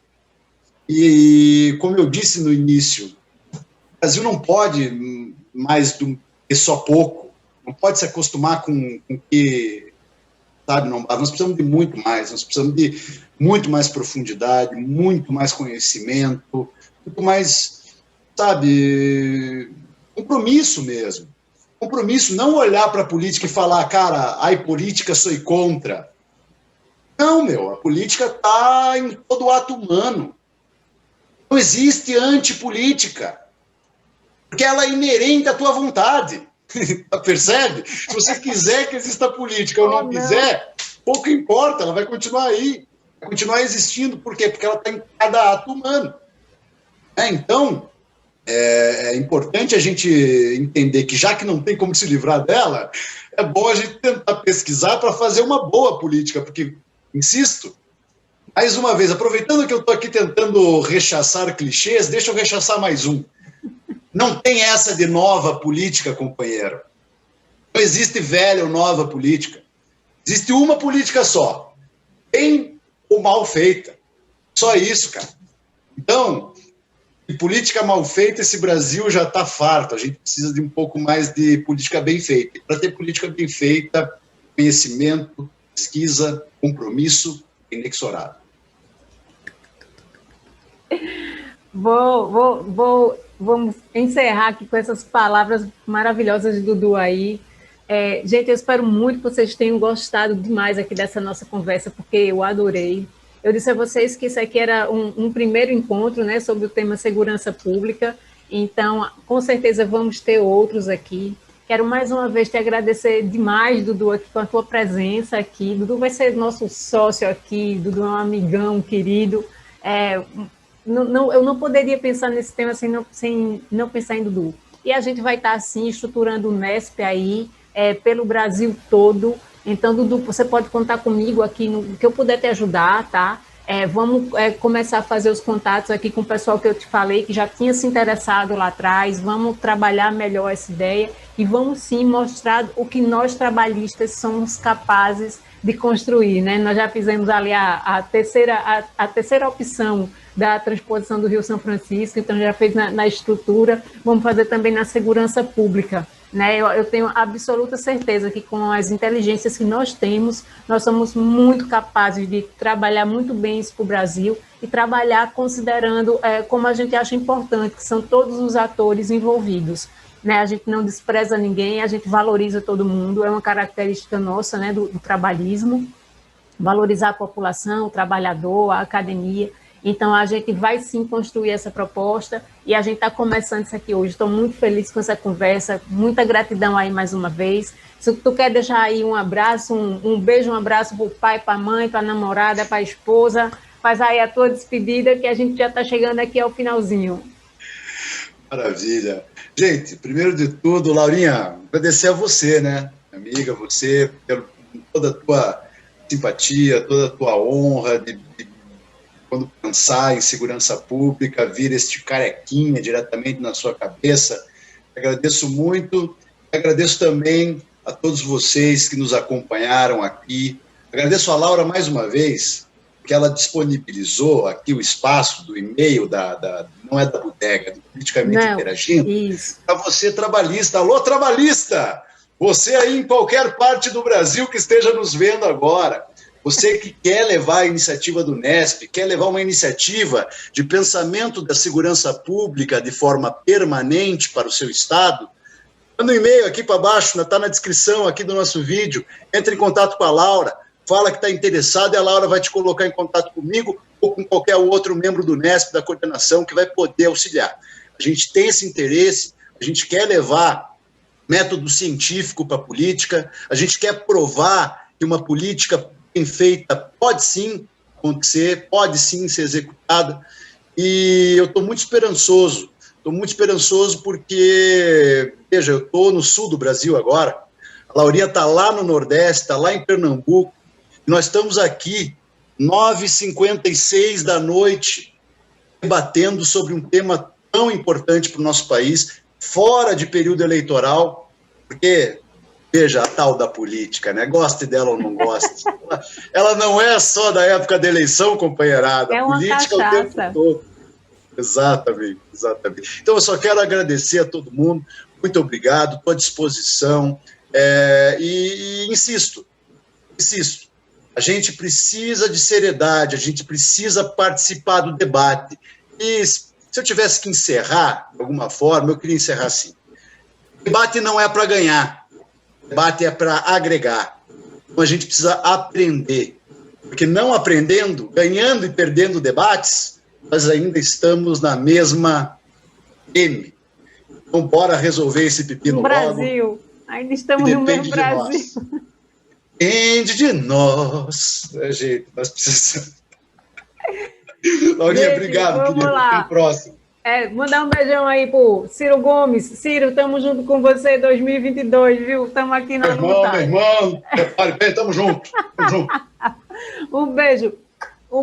E, como eu disse no início, o Brasil não pode mais do que só pouco, não pode se acostumar com que... Sabe, não, nós precisamos de muito mais, nós precisamos de muito mais profundidade, muito mais conhecimento, muito mais, sabe, compromisso mesmo. Compromisso, não olhar para a política e falar, cara, ai, política, sou contra. Não, meu, a política está em todo o ato humano. Não existe antipolítica, porque ela é inerente à tua vontade. Percebe? Se você quiser que exista política ou não quiser, pouco importa, ela vai continuar aí, vai continuar existindo. Por quê? Porque ela está em cada ato humano. Então, é importante a gente entender que, já que não tem como se livrar dela, é bom a gente tentar pesquisar para fazer uma boa política, porque, insisto, mais uma vez, aproveitando que eu estou aqui tentando rechaçar clichês, deixa eu rechaçar mais um. Não tem essa de nova política, companheiro. Não existe velha ou nova política. Existe uma política só. Bem ou mal feita. Só isso, cara. Então, de política mal feita, esse Brasil já está farto. A gente precisa de um pouco mais de política bem feita. Para ter política bem feita, conhecimento, pesquisa, compromisso inexorável. Vamos encerrar aqui com essas palavras maravilhosas de Dudu aí. Gente, eu espero muito que vocês tenham gostado demais aqui dessa nossa conversa, porque eu adorei. Eu disse a vocês que isso aqui era um primeiro encontro, né, sobre o tema segurança pública, então, com certeza, vamos ter outros aqui. Quero mais uma vez te agradecer demais, Dudu, aqui com a tua presença aqui. Dudu vai ser nosso sócio aqui, Dudu é um amigão querido. Eu não poderia pensar nesse tema sem não pensar em Dudu. E a gente vai estar, assim, estruturando o Nesp aí, pelo Brasil todo. Então, Dudu, você pode contar comigo aqui, no que eu puder te ajudar, tá? Vamos começar a fazer os contatos aqui com o pessoal que eu te falei, que já tinha se interessado lá atrás. Vamos trabalhar melhor essa ideia e vamos, sim, mostrar o que nós, trabalhistas, somos capazes de construir, né? Nós já fizemos ali a terceira opção da transposição do Rio São Francisco, então já fez na estrutura, vamos fazer também na segurança pública, né? Eu tenho absoluta certeza que com as inteligências que nós temos, nós somos muito capazes de trabalhar muito bem isso para o Brasil e trabalhar considerando como a gente acha importante, que são todos os atores envolvidos, né? A gente não despreza ninguém, a gente valoriza todo mundo, é uma característica nossa, né, do trabalhismo, valorizar a população, o trabalhador, a academia. Então, a gente vai, sim, construir essa proposta e a gente está começando isso aqui hoje. Estou muito feliz com essa conversa, muita gratidão aí mais uma vez. Se tu quer deixar aí um abraço, um beijo, um abraço para o pai, para a mãe, para a namorada, para a esposa, faz aí a tua despedida, que a gente já está chegando aqui ao finalzinho. Maravilha. Gente, primeiro de tudo, Laurinha, agradecer a você, né, amiga, você, por toda a tua simpatia, toda a tua honra de quando pensar em segurança pública, vir este carequinha diretamente na sua cabeça. Agradeço muito, agradeço também a todos vocês que nos acompanharam aqui. Agradeço a Laura mais uma vez, que ela disponibilizou aqui o espaço do e-mail, não é da bodega, do Politicamente Interagindo, para você, trabalhista. Alô, trabalhista! Você aí em qualquer parte do Brasil que esteja nos vendo agora, você que quer levar a iniciativa do Nesp, quer levar uma iniciativa de pensamento da segurança pública de forma permanente para o seu estado, manda um e-mail aqui para baixo, está na descrição aqui do nosso vídeo, entre em contato com a Laura, fala que está interessado e a Laura vai te colocar em contato comigo ou com qualquer outro membro do Nesp, da coordenação, que vai poder auxiliar. A gente tem esse interesse, a gente quer levar método científico para a política, a gente quer provar que uma política bem feita pode sim acontecer, pode sim ser executada, e eu estou muito esperançoso porque, veja, eu estou no sul do Brasil agora, a Laurinha está lá no Nordeste, está lá em Pernambuco, e nós estamos aqui 9h56 da noite, debatendo sobre um tema tão importante para o nosso país, fora de período eleitoral, porque, veja, a tal da política, né? Goste dela ou não goste. Ela não é só da época da eleição, companheirada. É uma política cachaça. o tempo todo. Exatamente, exatamente. Então, eu só quero agradecer a todo mundo. Muito obrigado, estou à disposição. E insisto, a gente precisa de seriedade, a gente precisa participar do debate. E se eu tivesse que encerrar, de alguma forma, eu queria encerrar assim. O debate não é para ganhar, o debate é para agregar. Então a gente precisa aprender, porque não aprendendo, ganhando e perdendo debates, nós ainda estamos na mesma M. Então bora resolver esse pepino no Brasil. Logo. Ainda estamos no mesmo Brasil. Depende de nós. Gente, nós precisamos. Laurinha, obrigado, vamos querido. lá. Até o próximo. Mandar um beijão aí pro Ciro Gomes. Ciro, estamos junto com você em 2022, viu? Estamos aqui na luta. Meu irmão, prepare bem, estamos juntos. Um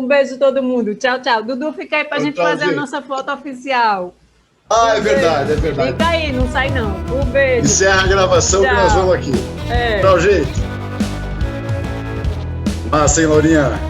beijo todo mundo. Tchau, tchau. Dudu, fica aí pra gente fazer a nossa foto oficial. É verdade, é verdade. Fica aí, não sai não. Um beijo. Encerra a gravação que nós vamos aqui. Tchau, gente. Massa, hein, Laurinha?